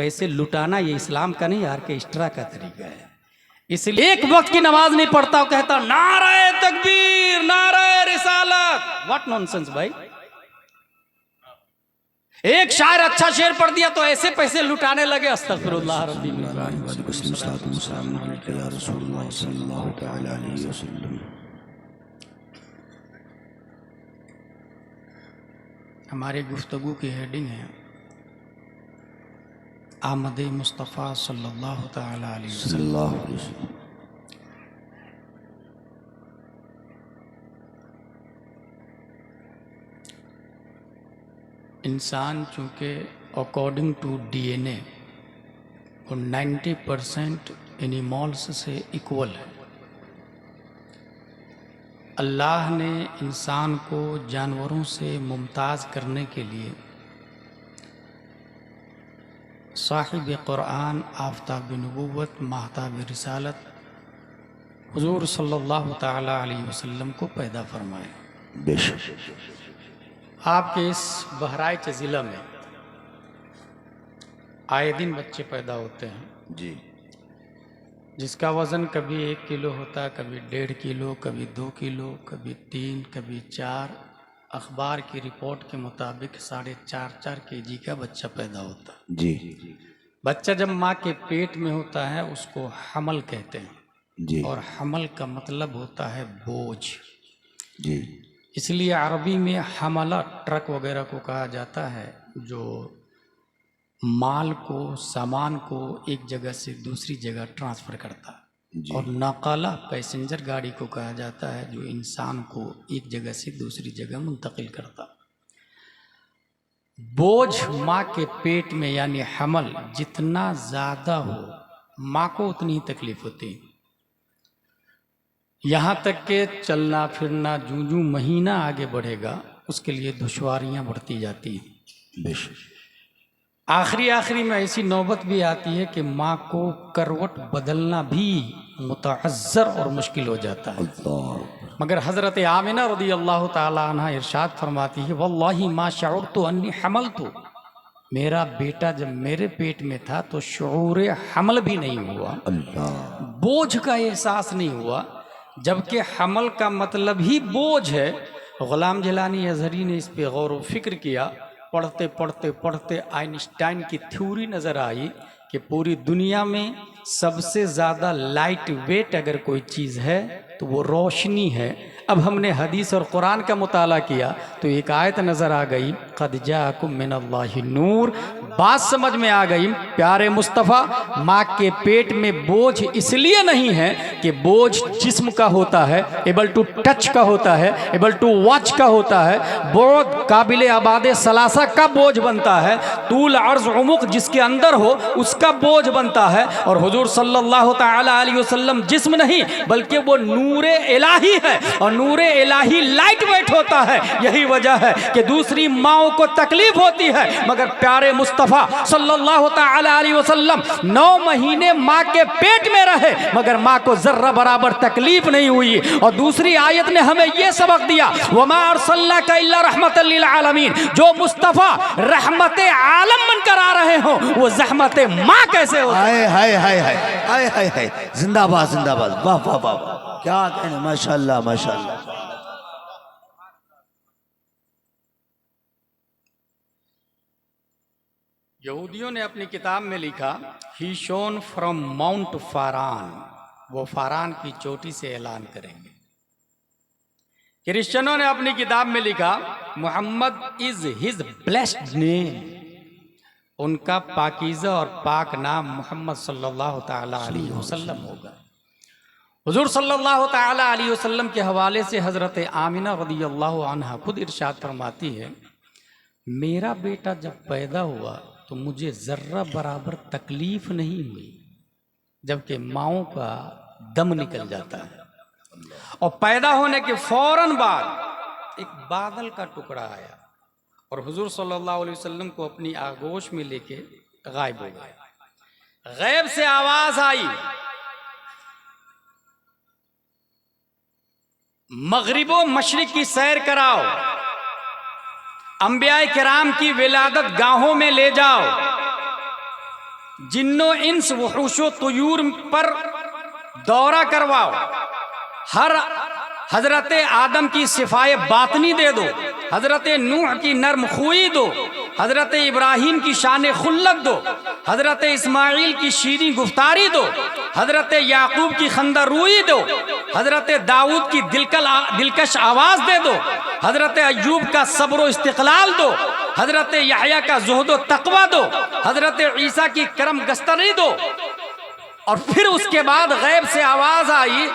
पैसे लुटाना ये इस्लाम का नहीं, आर्केस्ट्रा का तरीका है। इसलिए एक वक्त की नमाज नहीं पढ़ता, कहता नारे तकबीर, नारे रिसालत। व्हाट नॉनसेंस भाई। एक शायर अच्छा शेर पढ़ दिया तो ऐसे पैसे लुटाने लगे। अस्तगफिरुल्लाह रब्बी मिन हमारी गुफ्तगू की हेडिंग है आमद मुस्तफ़ा सल्लल्लाहु तआला अलैहि वसल्लम। इंसान चूँकि अकॉर्डिंग टू डीएनए वो 90% एनिमल्स से इक्वल है। अल्लाह ने इंसान को जानवरों से मुमताज़ करने के लिए साहिब कुरान, आफ्ताब नबूवत, महताब रिसालत हुजूर सल्लल्लाहु तआला अलैहि वसल्लम को पैदा फरमाया। बेशक आपके इस बहराइच ज़िला में आए दिन बच्चे पैदा होते हैं जी, जिसका वज़न कभी 1 किलो होता है, कभी 1.5 किलो, कभी 2 किलो, कभी 3, कभी 4। अखबार की रिपोर्ट के मुताबिक 4.5 केजी का बच्चा पैदा होता है जी। बच्चा जब माँ के पेट में होता है उसको हमल कहते हैं जी, और हमल का मतलब होता है बोझ जी। इसलिए अरबी में हमला ट्रक वगैरह को कहा जाता है, जो माल को, सामान को एक जगह से दूसरी जगह ट्रांसफ़र करता है। और नकाला पैसेंजर गाड़ी को कहा जाता है, जो इंसान को एक जगह से दूसरी जगह मुंतकिल करता। बोझ माँ के पेट में यानी हमल जितना ज़्यादा हो, माँ को उतनी ही तकलीफ होती। यहाँ तक के चलना फिरना जूं जूं महीना आगे बढ़ेगा उसके लिए दुश्वारियाँ बढ़ती जाती हैं। बेशक आखिरी में ऐसी नौबत भी आती है कि माँ को करवट बदलना भी मुतअज्जर और मुश्किल हो जाता है। मगर हज़रत आमिना रज़ियल्लाहु ताला अन्हा इरशाद फरमाती है, वल्लाही मा शअरतु अन्नी हमलतु, मेरा बेटा जब मेरे पेट में था तो शऊर हमल भी नहीं हुआ, बोझ का एहसास नहीं हुआ, जबकि हमल का मतलब ही बोझ है। गुलाम जिलानी अज़हरी ने इस पे गौर व फिक्र किया। पढ़ते पढ़ते पढ़ते आइंस्टाइन की थ्योरी नज़र आई कि पूरी दुनिया में सबसे ज़्यादा लाइट वेट अगर कोई चीज़ है तो वो रोशनी है। अब हमने हदीस और कुरान का मुताला किया तो एक आयत नज़र आ गई, क़द जाअकुम मिनल्लाहि नूर। बात समझ में आ गई, प्यारे मुस्तफ़ा माँ के पेट में बोझ इसलिए नहीं है कि बोझ जिस्म का होता है, एबल टू टच का होता है, एबल टू वॉच का होता है, बोझ काबिल आबाद सलासा का बोझ बनता है, तूल अर्ज़ उमुक जिसके अंदर हो उसका बोझ बनता है। और हुजूर सल्लल्लाहु तआला अलैहि वसल्लम जिस्म नहीं बल्कि वो नूरे इलाही है, और नूरे इलाही लाइट वेट होता है। यही वजह है कि दूसरी माओं को तकलीफ होती है, मगर प्यारे मुस्तफ़ा सल्लल्लाहु तआला अलैहि वसल्लम 9 महीने माँ के पेट में रहे मगर माँ को जर्रा बराबर तकलीफ नहीं हुई। और दूसरी आयत ने हमें यह सबक दिया, वमा अर्सलनाका इल्ला रहमतल लिल आलमीन, जो मुस्तफ़ा रहमत आलम बनकर आ रहे हो वो ज़हमत माँ कैसे हो। हाय हाय हाय हाय हाय हाय हाय, जिंदाबाद जिंदाबाद, वाह वाह वाह, क्या कहने, माशाल्लाह माशाल्लाह। यहूदियों ने अपनी किताब में लिखा, ही शोन फ्रॉम माउंट फारान, वो फारान की चोटी से ऐलान करेंगे। क्रिश्चियनों ने अपनी किताब में लिखा, Muhammad is his blessed name, उनका पाकीज़ा और पाक नाम मोहम्मद सल्लल्लाहु ताला अलैहि वसल्लम होगा। हुजूर सल्लल्लाहु ताला अलैहि वसल्लम के हवाले से हज़रत आमिना रज़ियल्लाहु अन्हा खुद इरशाद फरमाती है, मेरा बेटा जब पैदा हुआ तो मुझे ज़र्रा बराबर तकलीफ नहीं हुई, जबकि माओं का दम निकल जाता है। और पैदा होने के फौरन बाद एक बादल का टुकड़ा आया और हुजूर सल्लल्लाहु अलैहि वसल्लम को अपनी आगोश में लेके गायब हो गए। गैब से आवाज आई, मगरिबो मशरिक की सैर कराओ, अंबिया किराम की विलादत गाहों में ले जाओ, जिन्नो इंस वहूशो तुयूर पर दौरा करवाओ, हर हजरत आदम की सिफाए बातनी दे दो, हजरत नूह की नर्म खुई दो, हजरत इब्राहीम की शान खुल्लत दो, हजरत इस्माइल की शीरी गुफ्तारी दो, हजरत याकूब की खंदा रूई दो, हजरत दाऊद की दिलकश आवाज दे दो, हजरत अय्यूब का सब्र इस्तिक़लाल दो, हजरत यहया का ज़ुहद तकवा दो, हजरत ईसा की करम गस्तरी दो। और फिर उसके बाद गैब से आवाज आई,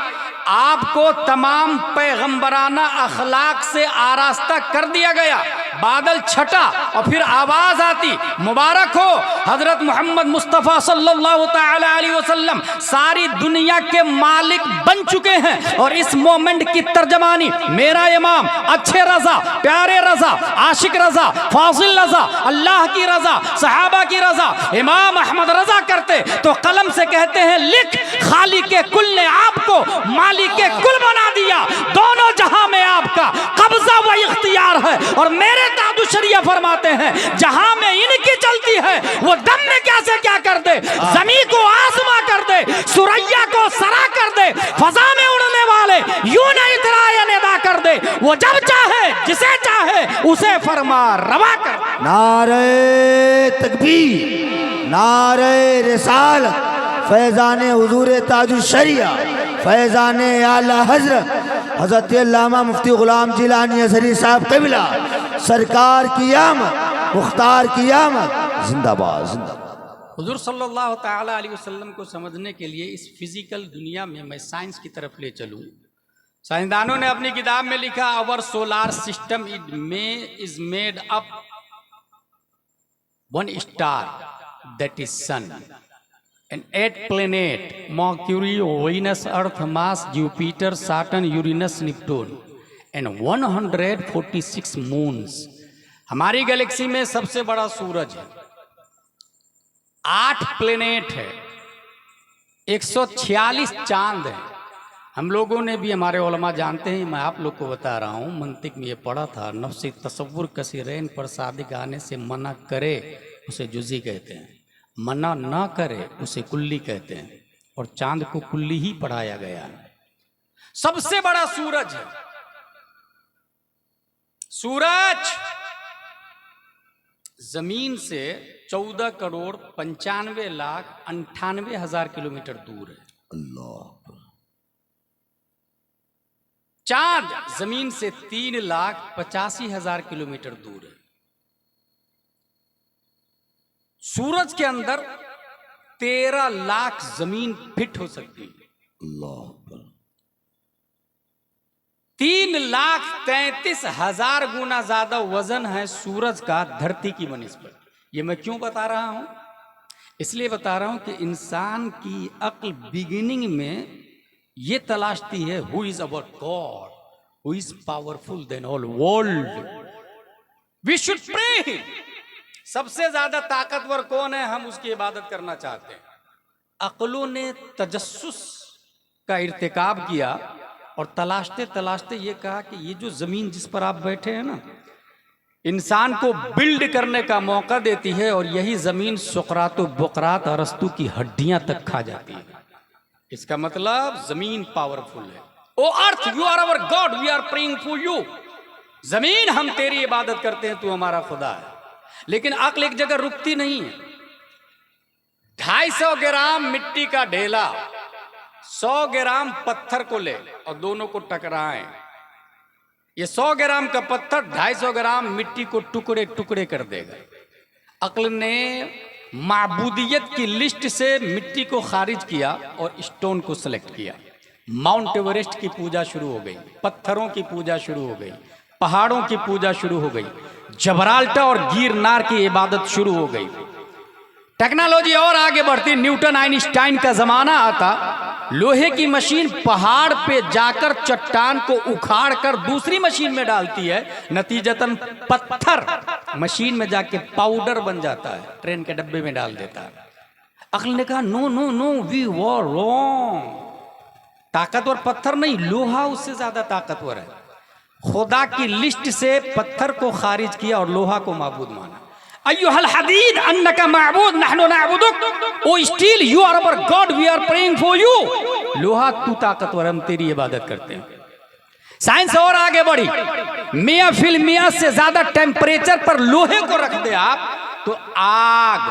आपको तमाम पैगंबराना अखलाक से आरास्ता कर दिया गया। बादल छटा और फिर आवाज आती, मुबारक हो हजरत मोहम्मद मुस्तफ़ा सल्लल्लाहु तआला अलैहि वसल्लम सारी दुनिया के मालिक बन चुके हैं। और इस मोमेंट की तर्जमानी मेरा इमाम अच्छे रजा, प्यारे रजा, आशिक रजा, फाजिल रजा, अल्लाह की रजा, सहाबा की रजा, इमाम अहमद रजा करते तो कलम से कहते हैं, लिख खाली के कुल ने आपको मालिक के कुल बना दिया। दोनों जहां में आपका कब्जा व इख्तियार है। और मेरे दादू शरिया फरमाते हैं, जहां में इनकी चलती है वो दम में क्या से क्या कर दे, जमीन को आसमां कर दे, सुरैया को सरा कर दे, फजा में उड़ने वाले यूं नहीं तराया निदा कर दे। वो जब चाहे जिसे चाहे उसे फरमा रवा कर। नारे तकबीर, नारे रिसालत, फैज़ान हुजूर ताजुल शरिया, फैज़ान आला हजरत हजरत अल्लामा मुफ्ती गुलाम जिलानी अज़हरी साहब कबिला सरकार की आमद, मुख्तार की आमद, जिंदाबाद जिंदाबाद। हुजूर सल्लल्लाहु तआला अलैहि वसल्लम को समझने के लिए इस फिजिकल दुनिया में मैं साइंस की तरफ ले चलूँ। साइंसदानों ने अपनी किताब में लिखा, our solar system is made up one star that is sun and 8 planets, Mercury, Venus, Earth, Mars, Jupiter, Saturn, Uranus, Neptune and 146 moons। हमारी गैलेक्सी में सबसे बड़ा सूरज है, 8 प्लेनेट है, 146 चांद है। हम लोगों ने भी, हमारे उलमा जानते हैं, मैं आप लोग को बता रहा हूँ, मंतिक में ये पढ़ा था, नफ्सी तसव्वुर कसीरैन पर सादिक आने से मना करे उसे जुज़ी कहते हैं, मना ना करे उसे कुल्ली कहते हैं। और चांद को कुल्ली ही पढ़ाया गया है। सबसे बड़ा सूरज है। सूरज जमीन से 14 करोड़ 95 लाख 98 हजार किलोमीटर दूर है। अल्लाह। चांद जमीन से 3 लाख 85 हजार किलोमीटर दूर है। सूरज के अंदर 13 लाख जमीन फिट हो सकती है। अल्लाह। 3,33,000 गुना ज्यादा वजन है सूरज का धरती की बनिस्बत। ये मैं क्यों बता रहा हूं? इसलिए बता रहा हूं कि इंसान की अक्ल बिगिनिंग में ये तलाशती है, who is our god, who is powerful than all world, we should pray. सबसे ज्यादा ताकतवर कौन है, हम उसकी इबादत करना चाहते हैं। अक्लों ने तजस्सुस का इर्तिकाब किया और तलाशते तलाशते ये कहा कि ये जो जमीन जिस पर आप बैठे हैं ना, इंसान को बिल्ड करने का मौका देती है और यही जमीन सुकरात बुकरात अरस्तु की हड्डियां तक खा जाती है। इसका मतलब जमीन पावरफुल है। O earth, you are our God, we are praying for you. जमीन, हम तेरी इबादत करते हैं, तू हमारा खुदा है। लेकिन अक्ल एक जगह रुकती नहीं है। 250 ग्राम मिट्टी का ढेला 100 ग्राम पत्थर को ले और दोनों को टकराएं, ये 100 ग्राम का पत्थर 250 ग्राम मिट्टी को टुकड़े टुकड़े कर देगा। अक्ल ने माबूदियत की लिस्ट से मिट्टी को खारिज किया और स्टोन को सिलेक्ट किया। माउंट एवरेस्ट की पूजा शुरू हो गई, पत्थरों की पूजा शुरू हो गई, पहाड़ों की पूजा शुरू हो गई, जबराल्टर और गिरनार की इबादत शुरू हो गई। टेक्नोलॉजी और आगे बढ़ती, न्यूटन आइंस्टाइन का जमाना आता, लोहे की मशीन पहाड़ पे जाकर चट्टान को उखाड़ कर दूसरी मशीन में डालती है, नतीजतन पत्थर मशीन में जाके पाउडर बन जाता है, ट्रेन के डब्बे में डाल देता है। अक्ल ने कहा no no no, we were wrong. ताकतवर पत्थर नहीं, लोहा उससे ज्यादा ताकतवर है। खुदा की लिस्ट से पत्थर को खारिज किया और लोहा को माबूद माना। अय्युहल हदीद अन्नका माबूद नहनु नअबुदुक, O steel you are our God we are praying for you. लोहा तू ताकतवर, हम तेरी इबादत करते हैं। साइंस और आगे बढ़ी, मियां फिल मियां से ज्यादा टेम्परेचर पर लोहे को रख दे आप तो आग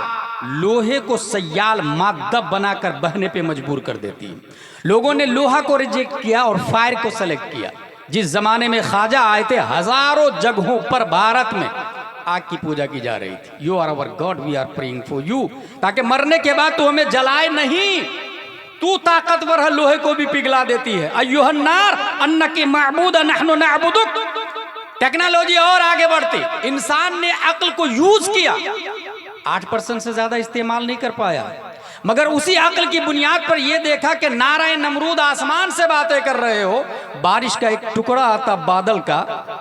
लोहे को सयाल मादा बनाकर बहने पे मजबूर कर देती है। लोगों ने लोहा को रिजेक्ट किया और फायर को सेलेक्ट किया। जिस जमाने में ख्वाजा आए थे, हजारों जगहों पर भारत में आग की पूजा की जा रही थी। You are our God we are praying for you, ताकि मरने के बाद तो हमें जलाए नहीं, तू ताकतवर है, लोहे को भी पिघला देती है। अय्युहन नार अन्नकी माबूद नहनु नअबुदुक। टेक्नोलॉजी और आगे बढ़ती, इंसान ने अक्ल को यूज किया, 8% से ज्यादा इस्तेमाल नहीं कर पाया, मगर उसी अक्ल की बुनियाद पर यह देखा कि नारायण नमरूद आसमान से बातें कर रहे हो, बारिश का एक टुकड़ा आता बादल का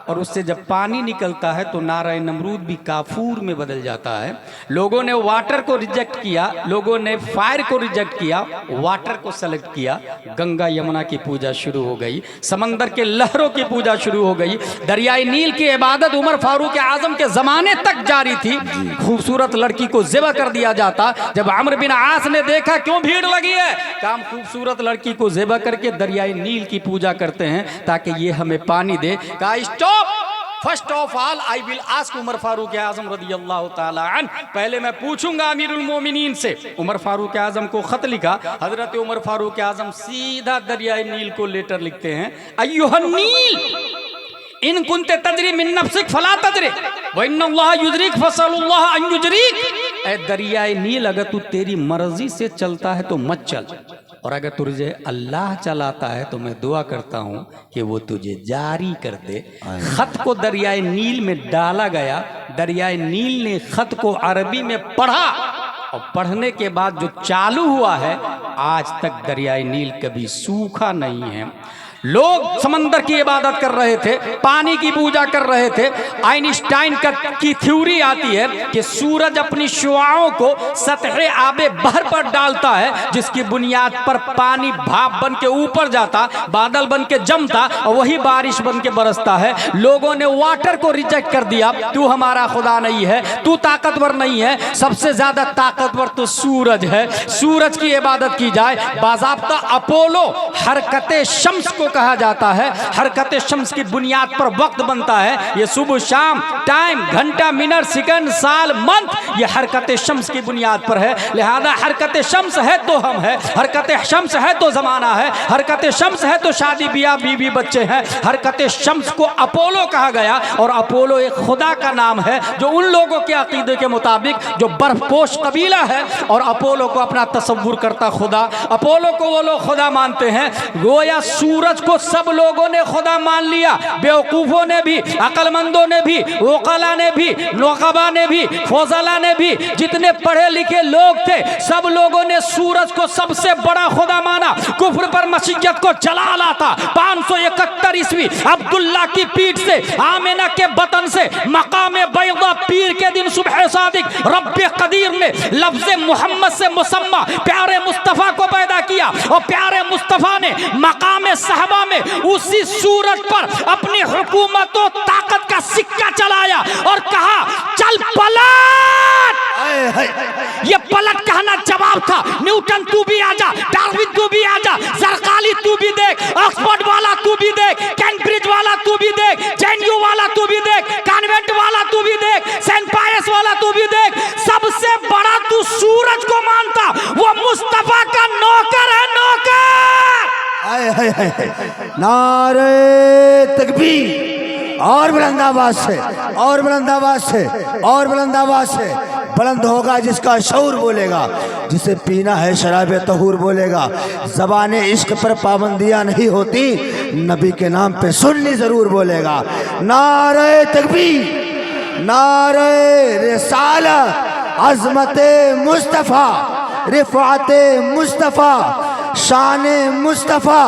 और उससे जब पानी निकलता है तो नारायण नमरूद भी काफूर में बदल जाता है। लोगों ने वाटर को रिजेक्ट किया, लोगों ने फायर को रिजेक्ट किया, वाटर को सेलेक्ट किया। गंगा यमुना की पूजा शुरू हो गई, समंदर के लहरों की पूजा शुरू हो गई। दरियाई नील की इबादत उमर फारूक आजम के जमाने तक जारी थी। खूबसूरत लड़की को ज़िबा कर दिया जाता। जब अमर बिन आस ने देखा क्यों भीड़ लगी है, काम खूबसूरत लड़की को ज़िबा करके दरियाई नील की पूजा करते हैं ताकि ये हमें पानी दे। कहा stop, first of all I will ask Umar Farooq Azam रदियल्लाहु ताला अन्हु, पहले मैं पूछूंगा अमीरुल मोमिनीन से। उमर फारूक आजम को खत लिखा, हजरत उमर फारूक आजम सीधा दरियाई नील को लेटर लिखते हैं, अय्युहन नील इन कुंते तजरी मिन नफ्सिक फला तजरी व इन्नल्लाह युजरिक फसलुल्लाह अन युजरिक। ए दरियाई नील, अगर तू तेरी मर्जी से चलता है तो मत चल, और अगर तुझे अल्लाह चलाता है तो मैं दुआ करता हूँ कि वो तुझे जारी कर दे। खत को दरियाई नील में डाला गया, दरियाई नील ने खत को अरबी में पढ़ा और पढ़ने के बाद जो चालू हुआ है, आज तक दरियाई नील कभी सूखा नहीं है। लोग समंदर की इबादत कर रहे थे, पानी की पूजा कर रहे थे। आइंस्टाइन की थ्योरी आती है कि सूरज अपनी शुआओं को सतह आबे बहर पर डालता है, जिसकी बुनियाद पर पानी भाप बन के ऊपर जाता, बादल बन के जमता और वही बारिश बन के बरसता है। लोगों ने वाटर को रिजेक्ट कर दिया, तू हमारा खुदा नहीं है, तू ताकतवर नहीं है, सबसे ज्यादा ताकतवर तो सूरज है, सूरज की इबादत की जाए। बाज़ाब्ता अपोलो हरकत शम्स को कहा जाता है, हरकत शम्स की बुनियाद पर वक्त बनता है। ये सुबह शाम, टाइम, घंटा, मिनट, सेकंड, साल, मंथ, ये हरकत शम्स की बुनियाद पर है। लिहाजा हरकत शम्स है तो हम है, हरकत शम्स है तो जमाना है, हरकत शम्स है तो शादी ब्याह, बीवी बच्चे हैं। हरकत शम्स को अपोलो कहा गया, और अपोलो एक खुदा का नाम है जो उन लोगों के अकीदे के मुताबिक जो बर्फपोश कबीला है और अपोलो को अपना तसव्वुर करता खुदा, अपोलो को वो लोग खुदा मानते हैं। गोया सूरज को सब लोगों ने खुदा मान लिया, बेवकूफों ने भी, अकलमंदों ने भी, वकला ने भी, नौकबा ने भी, फौजला ने भी, जितने पढ़े लिखे लोग थे सब लोगों ने सूरज को सबसे बड़ा खुदा माना। कुफ्र पर मसीहत को जला लाता। 571 ईस्वी अब्दुल्ला की पीठ से, आमिना के बतन से, मकाम बैदा पीर के दिन सुबह सादिक रब्बे कदीर ने लफ्ज़ मोहम्मद से मुसम्मा प्यारे मुस्तफ़ा को पैदा किया, और प्यारे मुस्तफ़ा ने मकाम सहबा में उसी सूरज पर अपनी हुकूमत और ताकत का सिक्का चलाया और कहा चल पलट। ये पलट कहना जवाब था। न्यूटन तू भी आजा, डार्विन तू भी आजा, जरकाली तू भी देख, ऑक्सफोर्ड वाला तू भी देख, कैम्ब्रिज वाला तू भी देख, जेएनयू वाला तू भी देख, कॉन्वेंट वाला तू भी देख, सेंट पायस वाला तू भी देख। सबसे बड़ा तू सूरज को मानता, वो मुस्तफा का नौकर है, नौकर। नारे तकबीर, और बुलंद आवाज से, और बुलंद आवाज से, और बुलंद आवाज से। बुलंद होगा जिसका शऊर बोलेगा, जिसे पीना है शराब तहूर बोलेगा। ज़बान इश्क पर पाबंदियां नहीं होती, नबी के नाम पे सुन्नी जरूर बोलेगा। नारे तकबीर, नारे रिसालत, अज़मत मुस्तफ़ा, रिफ़ात मुस्तफ़ा, शान मुस्तफ़ा,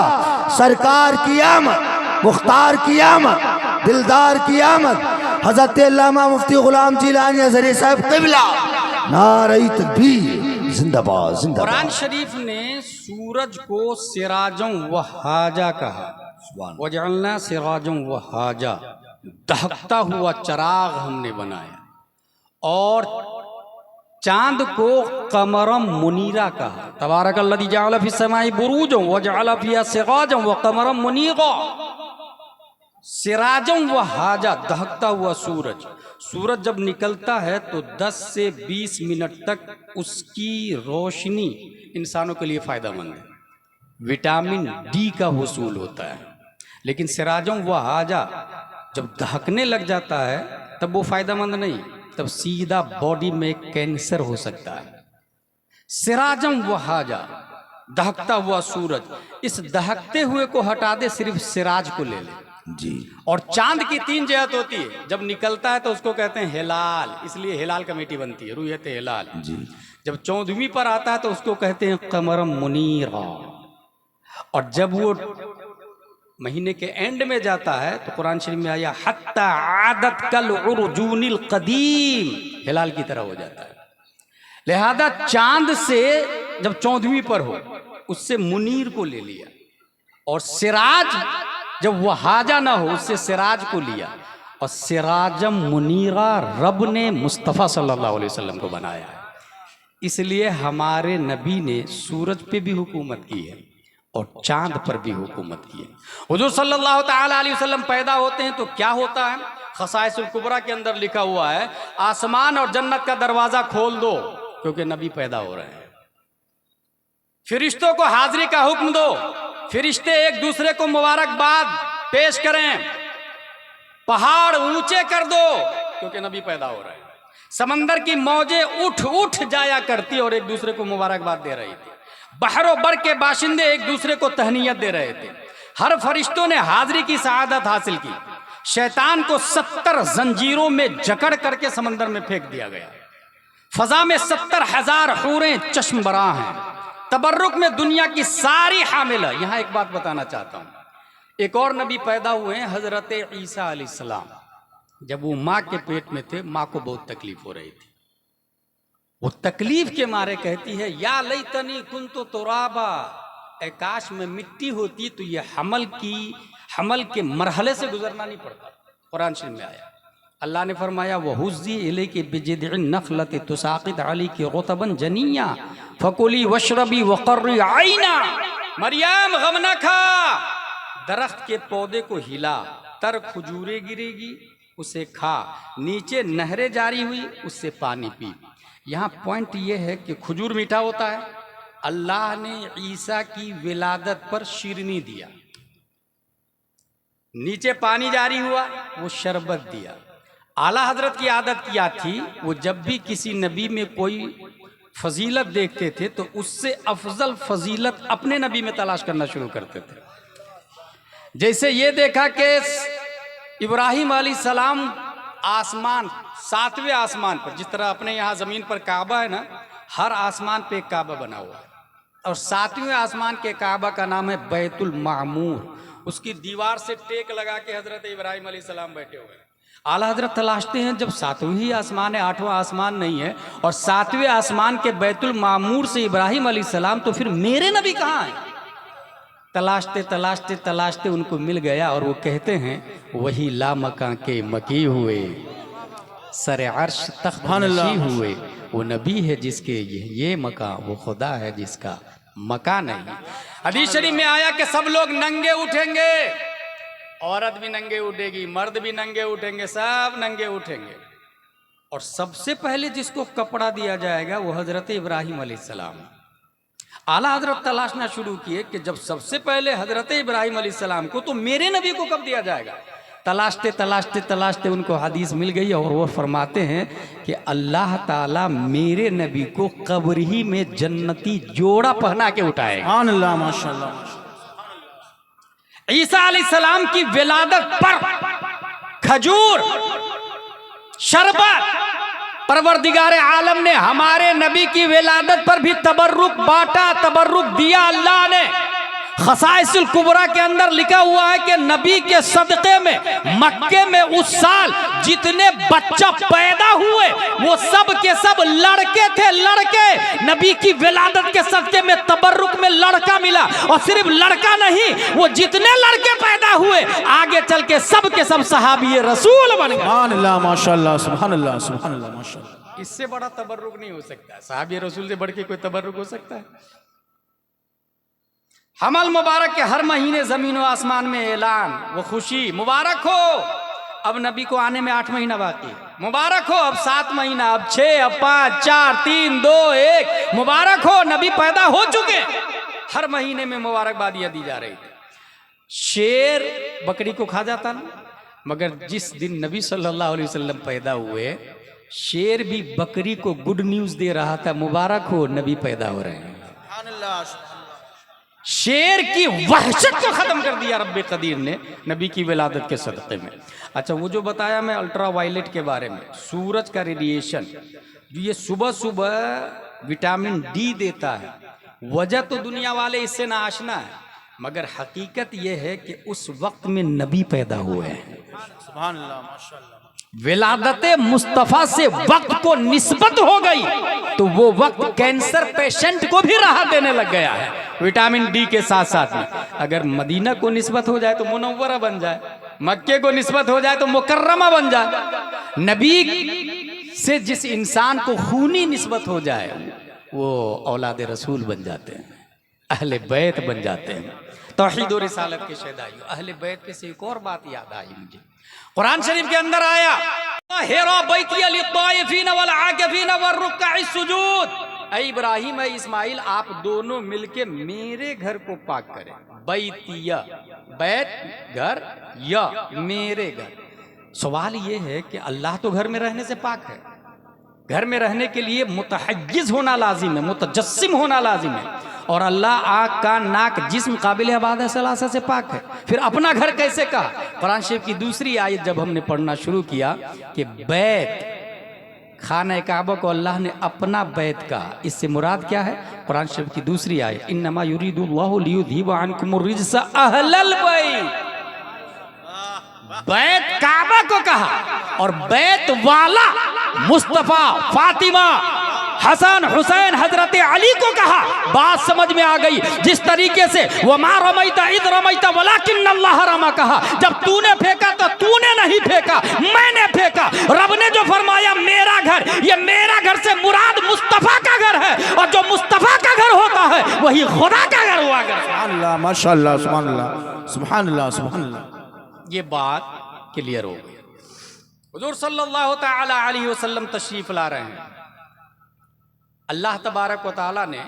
सरकार की आमद, मुख्तार की आमद, दिलदार की आमद, हज़रत अल्लामा मुफ्ती गुलाम जिलानी हज़री साहब क़िबला। नारे तकबीर, जिंदाबाद जिंदाबाद। कुरान शरीफ ने सूरज को सिराजों वहाजा कहा, वजअलना सिराजों वहाजा, दहकता हुआ चराग हमने बनाया। और चांद को कमरम मुनीरा कहा। तबारकल्लज़ी जअल फिस समाई बुरूजन व जअल फिहा सिराजन व कमरम मुनीरा। सिराजम व हाजा, दहकता हुआ सूरज। सूरज जब निकलता है तो 10 से 20 मिनट तक उसकी रोशनी इंसानों के लिए फ़ायदेमंद है, विटामिन डी का हुसूल होता है। लेकिन सिराजम व हाजा जब दहकने लग जाता है तब वो फ़ायदेमंद नहीं, तब सीधा बॉडी में कैंसर हो सकता है। सिराजम व हाजा, दहकता हुआ सूरज, इस दहकते हुए को हटा दे, सिर्फ सिराज को ले ले जी। और चांद की 3 जहत होती है। जब निकलता है तो उसको कहते हैं हिलाल, इसलिए हिलाल कमेटी बनती है, रुयत हिलाल जी। जब 14वीं पर आता है तो उसको कहते हैं कमरम मुनीरा। और जब वो महीने के एंड में जाता है तो कुरान शरीफ में आया हत्ता आदत कल उर्जूनिल कदीम, हिलाल की तरह हो जाता है। लिहाजा चांद से जब 14वीं पर हो उससे मुनीर को ले लिया, और सिराज जब वह हाजा ना हो उससे सिराज को लिया। और सिराजम मुनीरा रब ने मुस्तफ़ा सल्लल्लाहु अलैहि वसल्लम को बनाया है। इसलिए हमारे नबी ने सूरज पे भी हुकूमत की है और चांद पर भी हुकूमत की है। हुजूर सल्लल्लाहु ताला अलैहि वसल्लम पैदा होते हैं तो क्या होता है? खसाइसुल कुबरा के अंदर लिखा हुआ है, आसमान और जन्नत का दरवाजा खोल दो क्योंकि नबी पैदा हो रहे हैं। फरिश्तों को हाजिरी का हुक्म दो, फरिश्ते एक दूसरे को मुबारकबाद पेश करें। पहाड़ ऊंचे कर दो क्योंकि नबी पैदा हो रहे हैं। समंदर की मौजें उठ उठ जाया करती और एक दूसरे को मुबारकबाद दे रही थी। बहरो बर के बाशिंदे एक दूसरे को तहनीयत दे रहे थे। हर फरिश्तों ने हाजिरी की सआदत हासिल की। शैतान को 70 जंजीरों में जकड़ करके समंदर में फेंक दिया गया। फजा में 70,000 हूरें चश्म बरा हैं। तबर्रुक में दुनिया की सारी हामिल है। यहाँ एक बात बताना चाहता हूँ, एक और नबी पैदा हुए हैं, हजरत ईसा अलैहिस्सलाम। जब वो माँ के पेट में थे, माँ को बहुत तकलीफ हो रही थी। वो तकलीफ के मारे कहती है, या लैतनी कुन्तु तुराबा, ऐ काश में मिट्टी होती तो ये हमल के मरहले से गुजरना नहीं पड़ता। कुरान शरीफ में आया, अल्लाह ने फरमाया वहुज़्ज़ी इलैकी बिजिद्इन नखलति तुसाक़ित अलैकी रुतबन जनिया फकुली वशरबी वक़र्री आइना। मरियम गम न खा, दरख्त के पौधे को हिला, तर खजूरें गिरेगी उसे खा, नीचे नहरें जारी हुई उससे पानी पी। यहाँ पॉइंट ये है कि खजूर मीठा होता है। अल्लाह ने ईसा की विलादत पर शीरनी दिया, नीचे पानी जारी हुआ, वो शरबत दिया। आला हजरत की आदत क्या थी, वो जब भी किसी नबी में कोई फजीलत देखते थे तो उससे अफजल फजीलत अपने नबी में तलाश करना शुरू करते थे। जैसे ये देखा कि इब्राहिम अलैहिस्सलाम आसमान, 7वें आसमान पर, जिस तरह अपने यहाँ ज़मीन पर काबा है ना, हर आसमान पे एक काबा बना हुआ है, और 7वें आसमान के काबा का नाम है बैतुल मामूर। उसकी दीवार से टेक लगा के हजरत इब्राहिम अलैहिस्सलाम बैठे हुए हैं। आला हजरत तलाशते हैं, जब 7वीं ही आसमान है, 8वां आसमान नहीं है, और 7वें आसमान के बैतुल मामूर से इब्राहिम अलैहिस्सलाम, तो फिर मेरे नबी कहाँ हैं? तलाशते तलाशते तलाशते उनको मिल गया, और वो कहते हैं वही लामकां के मकी हुए, सरे अर्श तख्त नशी हुए, वो नबी है जिसके ये मकान, वो खुदा है जिसका मकान नहीं। हदीस शरीफ में आया कि सब लोग नंगे उठेंगे, औरत भी नंगे उठेगी, मर्द भी नंगे उठेंगे, सब नंगे उठेंगे, और सबसे पहले जिसको कपड़ा दिया जाएगा वो हजरत इब्राहिम अलैहिस्सलाम। आला हजरत तलाशना शुरू किए कि जब सबसे पहले हजरत इब्राहिम अलैहिस्सलाम को, तो मेरे नबी को कब दिया जाएगा? तलाशते तलाशते तलाशते उनको हदीस मिल गई, और वो फरमाते हैं कि अल्लाह ताला मेरे नबी को कब्र ही में जन्नती जोड़ा पहना के उठाएगा। अल्लाह माशाअल्लाह। ईसा अलैहिस्सलाम की विलादत पर खजूर, शरबत, परवरदिगारे आलम ने हमारे नबी की विलादत पर भी तबर्रुक बांटा, तबर्रुक दिया अल्लाह ने। खसाइसुल कुबरा के अंदर लिखा हुआ है कि नबी के सदक़े में मक्के में उस साल जितने बच्चा पैदा हुए वो सब के सब लड़के थे, लड़के। नबी की विलादत के सदक़े में तबर्रुक में लड़का मिला, और सिर्फ लड़का नहीं, वो जितने लड़के पैदा हुए आगे चल के सब सहाबी रसूल बन गए। सुभान अल्लाह माशाअल्लाह, सुभान अल्लाह, सुभान अल्लाह, माशाअल्लाह। इससे बड़ा तबर्रुक नहीं हो सकता। साहब रसूल से बढ़ के कोई तबर्रुक हो सकता है? हमल मुबारक के हर महीने जमीन व आसमान में ऐलान, वो खुशी मुबारक हो, अब नबी को आने में 8 महीना बाकी, मुबारक हो अब 7 महीना, अब 6, अब 5, 4, 3, 2, 1, मुबारक हो नबी पैदा हो चुके। हर महीने में मुबारकबादियां दी जा रही थी। शेर बकरी को खा जाता ना, मगर जिस दिन नबी सल्लल्लाहु अलैहि वसल्लम पैदा हुए, शेर भी बकरी को गुड न्यूज दे रहा था, मुबारक हो नबी पैदा हो रहे हैं। शेर की वहशत को खत्म कर दिया रब्बे कदीर ने नबी की विलादत के सदक़े में। अच्छा, वो जो बताया मैं अल्ट्रा वायलेट के बारे में, सूरज का रेडिएशन जो ये सुबह सुबह विटामिन डी देता है, वजह तो दुनिया वाले इससे ना आशना है, मगर हकीकत ये है कि उस वक्त में नबी पैदा हुए हैं। सुभान अल्लाह, माशाअल्लाह। विलादत मुस्तफ़ा से वक्त को निस्बत हो गई तो वो वक्त कैंसर पेशेंट को भी राहत देने लग गया है विटामिन डी के साथ साथ में। अगर मदीना को निस्बत हो जाए तो मुनव्वरा बन जाए, मक्के को निस्बत हो जाए तो मुकर्रमा बन जाए। नबी से जिस इंसान को खूनी निस्बत हो जाए वो औलाद रसूल बन जाते हैं, अहले बैत बन जाते हैं। तौहीद और रिसालत के शहदाइयों, अहले बैत के से एक और बात याद आई मुझे, कुरान शरीफ के अंदर आया, हेरा बैतिया लित्ताइफीन वल आकिफीन वरुक्काइ सुजूद। ऐ इब्राहिम ऐ इस्माइल, आप दोनों मिलके मेरे घर को पाक करें। बैतिया, बैत घर, या मेरे घर। सवाल ये है कि अल्लाह तो घर में रहने से पाक है, घर में रहने के लिए मुतहज्जिज होना लाजिम है, मुतजस्सिम होना लाजिम है, और अल्लाह आँख कान नाक जिस्म काबिल इबादत सलासा से पाक है, फिर अपना घर कैसे कहा? कुरान शरीफ की दूसरी आयत जब हमने पढ़ना शुरू किया कि बैत खाना काबा को अल्लाह ने अपना बैत कहा, इससे मुराद क्या है? कुरान शरीफ की दूसरी आयत, इन्नमा युरीदुल्लाहु लियुज़हिबा अन्कुमुर रिज्सा अहलल बैत। बैत काबा को कहा, और बैत वाला मुस्तफा, फातिमा, हसन, हुसैन, हजरत अली को कहा। बात समझ में आ गई? जिस तरीके से वमा रमैता इद रमैता वलाकिन अल्लाह रमा कहा, जब तूने फेंका तो तूने नहीं फेंका, मैंने फेंका। रब ने जो फरमाया मेरा घर, ये मेरा घर से मुराद मुस्तफा का घर है, और जो मुस्तफा का घर होता है वही खुदा का घर हुआ करता है। सुभान अल्लाह, माशाअल्लाह, सुभान अल्लाह, सुभान अल्लाह, सुभान अल्लाह। ये बात क्लियर हो गई। हुजूर सल्लल्लाहु तआला अलैहि वसल्लम तशरीफ ला रहे हैं। अल्लाह तबारक व तआला ने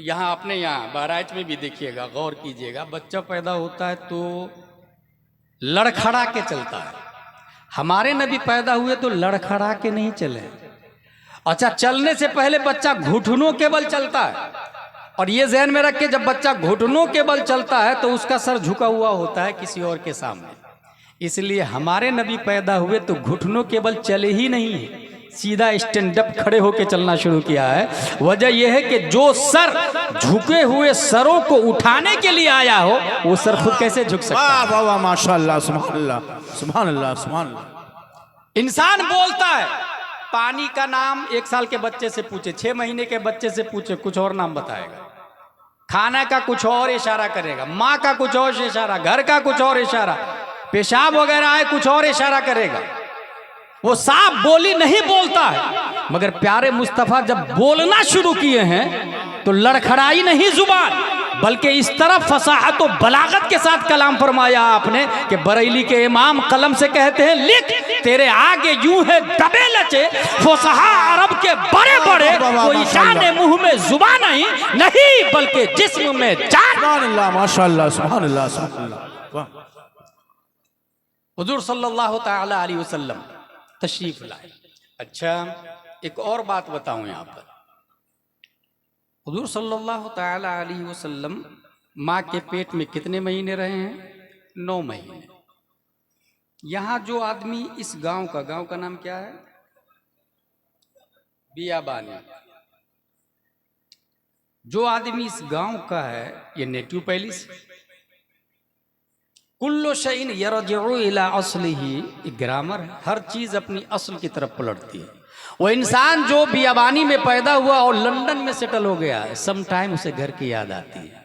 यहाँ अपने यहाँ बहराइच में भी देखिएगा, गौर कीजिएगा, बच्चा पैदा होता है तो लड़खड़ा के चलता है। हमारे नबी पैदा हुए तो लड़खड़ा के नहीं चले। अच्छा, चलने से पहले बच्चा घुटनों के बल चलता है, और ये ज़हन में रख के जब बच्चा घुटनों के बल चलता है तो उसका सर झुका हुआ होता है किसी और के सामने। इसलिए हमारे नबी पैदा हुए तो घुटनों के बल चले ही नहीं है, सीधा स्टैंड अप खड़े होकर चलना शुरू किया है। वजह यह है कि जो सर झुके हुए सरों को उठाने के लिए आया हो वो सर खुद कैसे झुक सकता है? वाह वाह, माशाअल्लाह, सुभान अल्लाह, सुभान अल्लाह, सुभान अल्लाह। इंसान बोलता है, पानी का नाम 1 साल के बच्चे से पूछे, 6 महीने के बच्चे से पूछे, कुछ और नाम बताएगा। खाना का कुछ और इशारा करेगा, माँ का कुछ और इशारा, घर का कुछ और इशारा, पेशाब वगैरह है कुछ और इशारा करेगा। वो साफ बोली नहीं बोलता है, मगर प्यारे मुस्तफ़ा जब बोलना शुरू किए हैं तो लड़खड़ाई नहीं जुबान, बल्कि इस तरफ फसाहत और बलागत के साथ कलाम फरमाया आपने कि बरेली के इमाम कलम से कहते हैं, लिख तेरे आगे यूं है दबे लचे फसाहा अरब के बड़े बड़े, कोई जाने मुंह में जुबान नहीं बल्कि जिस्म में जान। सुभान अल्लाह, माशाअल्लाह, सुभान अल्लाह, सुभान अल्लाह। हुजूर सल्लल्लाहु तआला अलैहि वसल्लम तशरीफ लाए। अच्छा, एक और बात बताऊं यहाँ पर, हुजूर सल्लल्लाहु तआला अलैहि वसल्लम माँ के पेट में कितने महीने रहे हैं? 9 महीने। यहाँ जो आदमी इस गांव का नाम क्या है? बियाबानी। जो आदमी इस गांव का है ये नेटिव पैलिस। कुल्लो शैइन यरजिउ इला अस्लिही, ग्रामर, हर चीज अपनी असल की तरफ पलटती है। वो इंसान जो बियाबानी में पैदा हुआ और लंदन में सेटल हो गया है, सम टाइम उसे घर की याद आती है।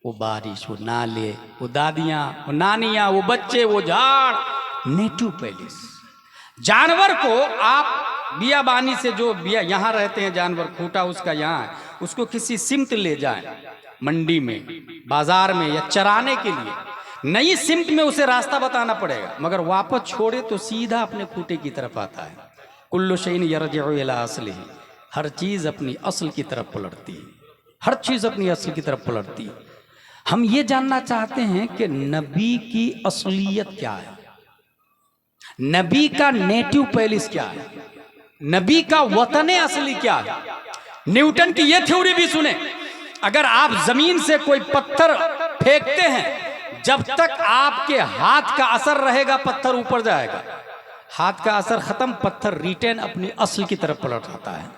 वो बारिश, वो नाले, वो दादियाँ, वो नानियाँ, वो बच्चे, वो झाड़। Native palace. जानवर को आप बियाबानी से जो बिया यहाँ रहते हैं जानवर, खूटा उसका यहाँ है, उसको किसी सिमत ले जाए मंडी में, बाजार में, या चराने के लिए, नई सिमत में उसे रास्ता बताना पड़ेगा, मगर वापस छोड़े तो सीधा अपने खूटे की तरफ आता है। कुल्लु शैइन यरजिउ इला अस्लिही, हर चीज़ अपनी असल की तरफ पलटती है, हर चीज़ अपनी असल की तरफ पलटती है। हम ये जानना चाहते हैं कि नबी की असलियत क्या है, नबी का नेटिव पैलेस क्या है, नबी का वतन असली क्या है। न्यूटन की यह थ्योरी भी सुने, अगर आप जमीन से कोई पत्थर फेंकते हैं, जब तक आपके हाथ का असर रहेगा पत्थर ऊपर जाएगा, हाथ का असर खत्म, पत्थर रिटर्न अपनी असल की तरफ पलट आता है।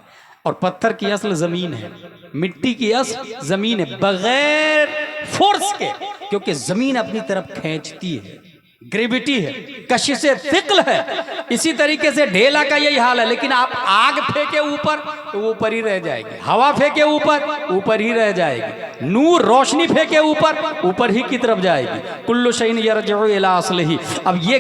और पत्थर की असल जमीन है, मिट्टी की असल जमीन है, बगैर फोर्स के, क्योंकि जमीन अपनी तरफ खींचती है, ग्रेविटी है, कशिश थिकल है। इसी तरीके से ढेला का यही हाल है, लेकिन आप आग फेंके ऊपर तो वो ऊपर ही रह जाएगी, हवा फेंके ऊपर ही रह जाएगी, नूर रोशनी फेंके ऊपर ही की तरफ जाएगी। कुल्लु शैइन यरजिउ इला अस्लिही। अब ये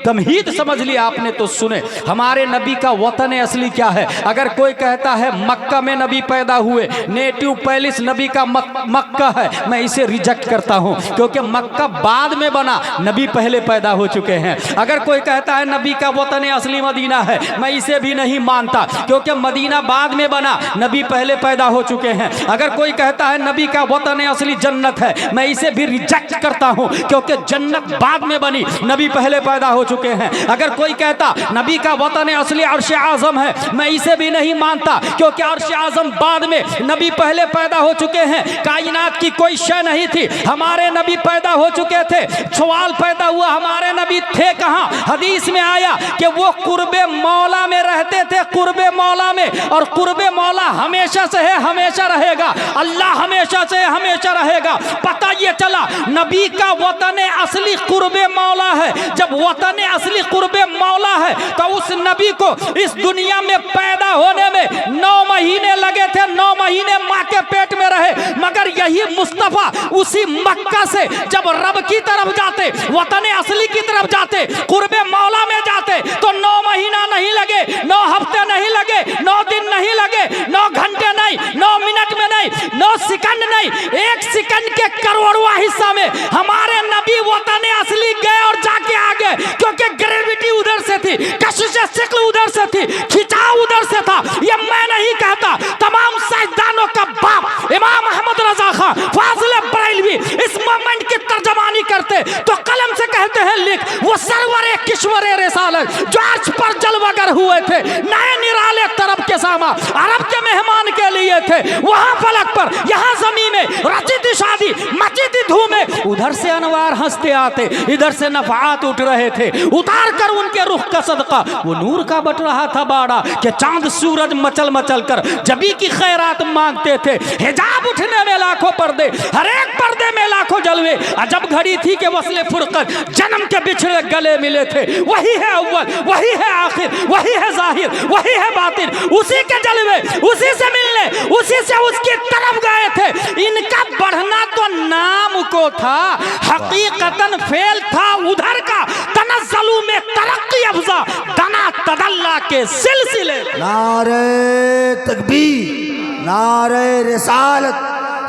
तमहीद समझ लिया आपने तो सुने, हमारे नबी का वतन असली क्या है। अगर कोई कहता है मक्का में नबी पैदा हुए, नेटिव पैलेस नबी का मक्का है, मैं इसे रिजेक्ट करता हूं, क्योंकि मक्का बाद में बना, नबी पहले पैदा हो चुके हैं। अगर कोई कहता है नबी का वतन असली मदीना है, मैं इसे भी नहीं मानता, क्योंकि मदीना बाद में बना, नबी पहले पैदा हो चुके हैं। अगर कोई कहता है नबी का वतन असली जन्नत है, मैं इसे भी रिजेक्ट करता हूं, क्योंकि जन्नत बाद में बनी, नबी पहले पैदा हो चुके हैं। अगर कोई कहता नबी का वतन असली अर्श आज़म है, मैं इसे भी नहीं मानता, क्योंकि अर्श आज़म बाद में, नबी पहले पैदा हो चुके हैं। कायनात की कोई शय नहीं थी, हमारे नबी पैदा हो चुके थे। सवाल पैदा हुआ हमारे नबी थे कहां? हदीस में आया कि वो कुर्बे मौला में रहते थे, कुर्बे मौला में, और कुर्बे मौला हमेशा से है, हमेशा रहेगा। अल्लाह हमेशा से है, हमेशा रहेगा। पता ये चला नबी का वतन असली कुर्बे मौला है। जब वतन असली कुर्बे मौला है तो उस नबी को इस दुनिया में पैदा होने में 9 महीने लगे थे, 9 महीने माँ के पेट में रहे। मगर यही मुस्तफा उसी मक्का से जब रब की तरफ जाते, वतन असली की तरफ जाते, कुर्बे मौला में जाते, तो 9 महीना नहीं लगे, 9 हफ्ते नहीं लगे, 9 दिन नहीं लगे, 9 घंटे नहीं, 9 मिनट में नहीं, 9 सेकंड नहीं, 1 सेकंड के करोड़वां हिस्सा में हमारे नबी वतन असली गए और जाके आ गए। क्योंकि ग्रेविटी उधर से थी, कशिश सिक्ल उधर से थी, खिंचाव उधर से था। ये मैं नहीं कहता, तमाम साइंसदानों का बाप इमाम अहमद रजा खां फाजिल बरेलवी इस मोमेंट की तर्जमानी करते तो कलम से कहते हैं, लिख वो सरवरे किश्वरे रिसालत जो अर्श पर जलवागर हुए थे, नए निराले तरफ के सामा अरब के मेहमान के लिए थे। वहां फलक पर, यहाँ जमीन में रची थी शादी, मची थी धूमें। उधर से अनवार हंसते आते, इधर से नफात उठ रहे थे। उतार कर उनके रुख का सदका वो नूर का बट रहा था बाड़ा, कि चांद सूरज मचल मचल कर जबी की खैरात मांगते थे। हिजाब उठने में लाखों पर्दे, हर एक पर्दे में लाखों जलवे। अजब घड़ी थी कि वस्ले फुरकत जन्म के बिछड़े गले मिले थे। वही है अव्वल, वही है आखिर, वही है जाहिर, वही है बातिन। उसी के जलवे, उसी से मिलने, उसी से उसकी तरफ गए थे। इनका बढ़ना तो नाम को था, हकीकतन फेल था उधर का। तनज़्ज़ुलु में तरक्की अफ़ज़ा, दना तदल्ला के सिलसिले। नारे तकबीर, नारे रिसालत,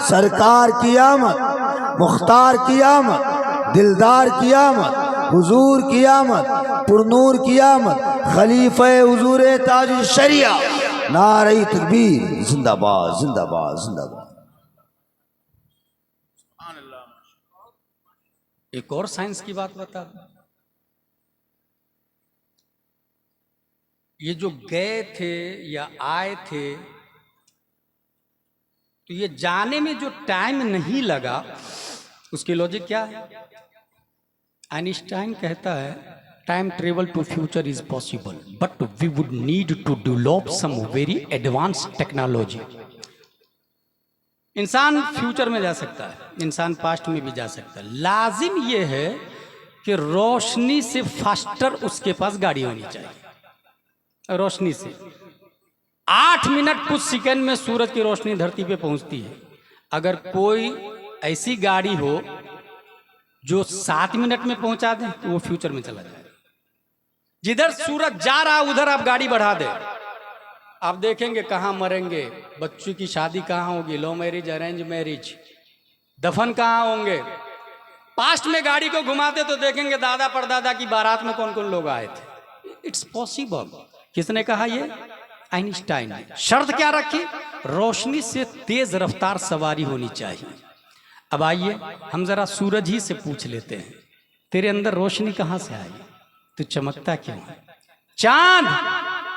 सरकार की आमद, मुख्तार की आमद, दिलदार की आमद, हुजूर की आमद, पुरनूर की आमद, खलीफे हुजूर ताज शरिया। नारे तकबीर, जिंदाबाद जिंदाबाद जिंदाबाद। एक और साइंस की बात बता दूं, ये जो गए थे या आए थे, तो ये जाने में जो टाइम नहीं लगा, उसकी लॉजिक क्या है? आइंस्टाइन कहता है time travel to future is possible, but we would need to develop some very advance technology. इंसान फ्यूचर में जा सकता है, इंसान पास्ट में भी जा सकता है। लाजिम यह है कि रोशनी से फास्टर उसके पास गाड़ी होनी चाहिए। रोशनी से 8 मिनट कुछ सेकंड में सूरज की रोशनी धरती पे पहुंचती है। अगर कोई ऐसी गाड़ी हो जो 7 मिनट में पहुंचा दे तो वो फ्यूचर में चला जाए। जिधर सूरज जा रहा उधर आप गाड़ी बढ़ा दे, आप देखेंगे कहाँ मरेंगे, बच्चों की शादी कहाँ होगी, लव मैरिज अरेंज मैरिज, दफन कहाँ होंगे। पास्ट में गाड़ी को घुमाते तो देखेंगे दादा परदादा की बारात में कौन कौन लोग आए थे। It's possible. किसने कहा ये? आइंस्टाइन ने। शर्त क्या रखी? रोशनी से तेज रफ्तार सवारी होनी चाहिए। अब आइए हम जरा सूरज ही से पूछ लेते हैं, तेरे अंदर रोशनी कहां से आई, तू चमकता क्यों है? चांद,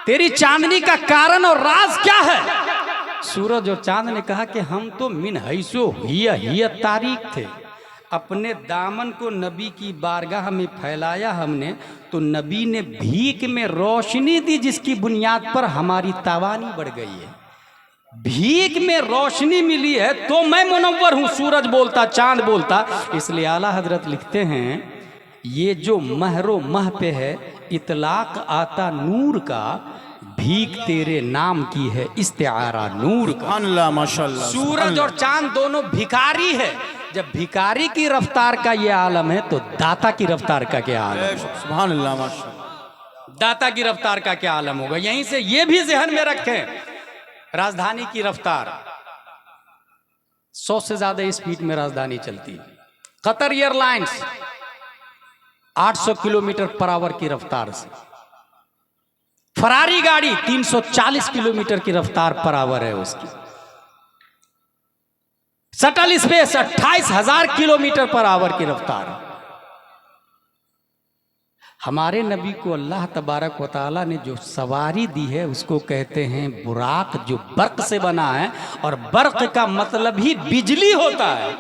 तेरी चांदनी का कारण और राज क्या है? सूरज और चांद ने कहा कि हम तो मिन हैसो हिया तारीख थे, अपने दामन को नबी की बारगाह में फैलाया हमने, तो नबी ने भीख में रोशनी दी जिसकी बुनियाद पर हमारी तावानी बढ़ गई है। भीख में रोशनी मिली है तो मैं मुनव्वर हूं, सूरज बोलता, चांद बोलता। इसलिए आला हजरत लिखते हैं ये जो महरो मह पे है इतलाक आता नूर का, भीख तेरे नाम की है इस्तिआरा नूर का। अल्लाह माशाअल्लाह। सूरज और चांद दोनों भिखारी है। जब भिखारी की रफ्तार का ये आलम है तो दाता की रफ्तार का क्या आलम है? सुभान अल्लाह माशाअल्लाह। दाता की रफ्तार का क्या आलम होगा? यहीं से ये भी ज़हन में रखें, राजधानी की रफ्तार 100 से ज्यादा स्पीड में राजधानी चलती है। Qatar airlines 800 kilometre per hour की रफ्तार से, फरारी गाड़ी 340 किलोमीटर की रफ्तार पर आवर है उसकी, shuttle space 28,000 kilometre per hour की रफ्तार है। हमारे नबी को अल्लाह तबारक व तआला ने जो सवारी दी है उसको कहते हैं बुराक, जो बर्क से बना है, और बर्क का मतलब ही बिजली होता है।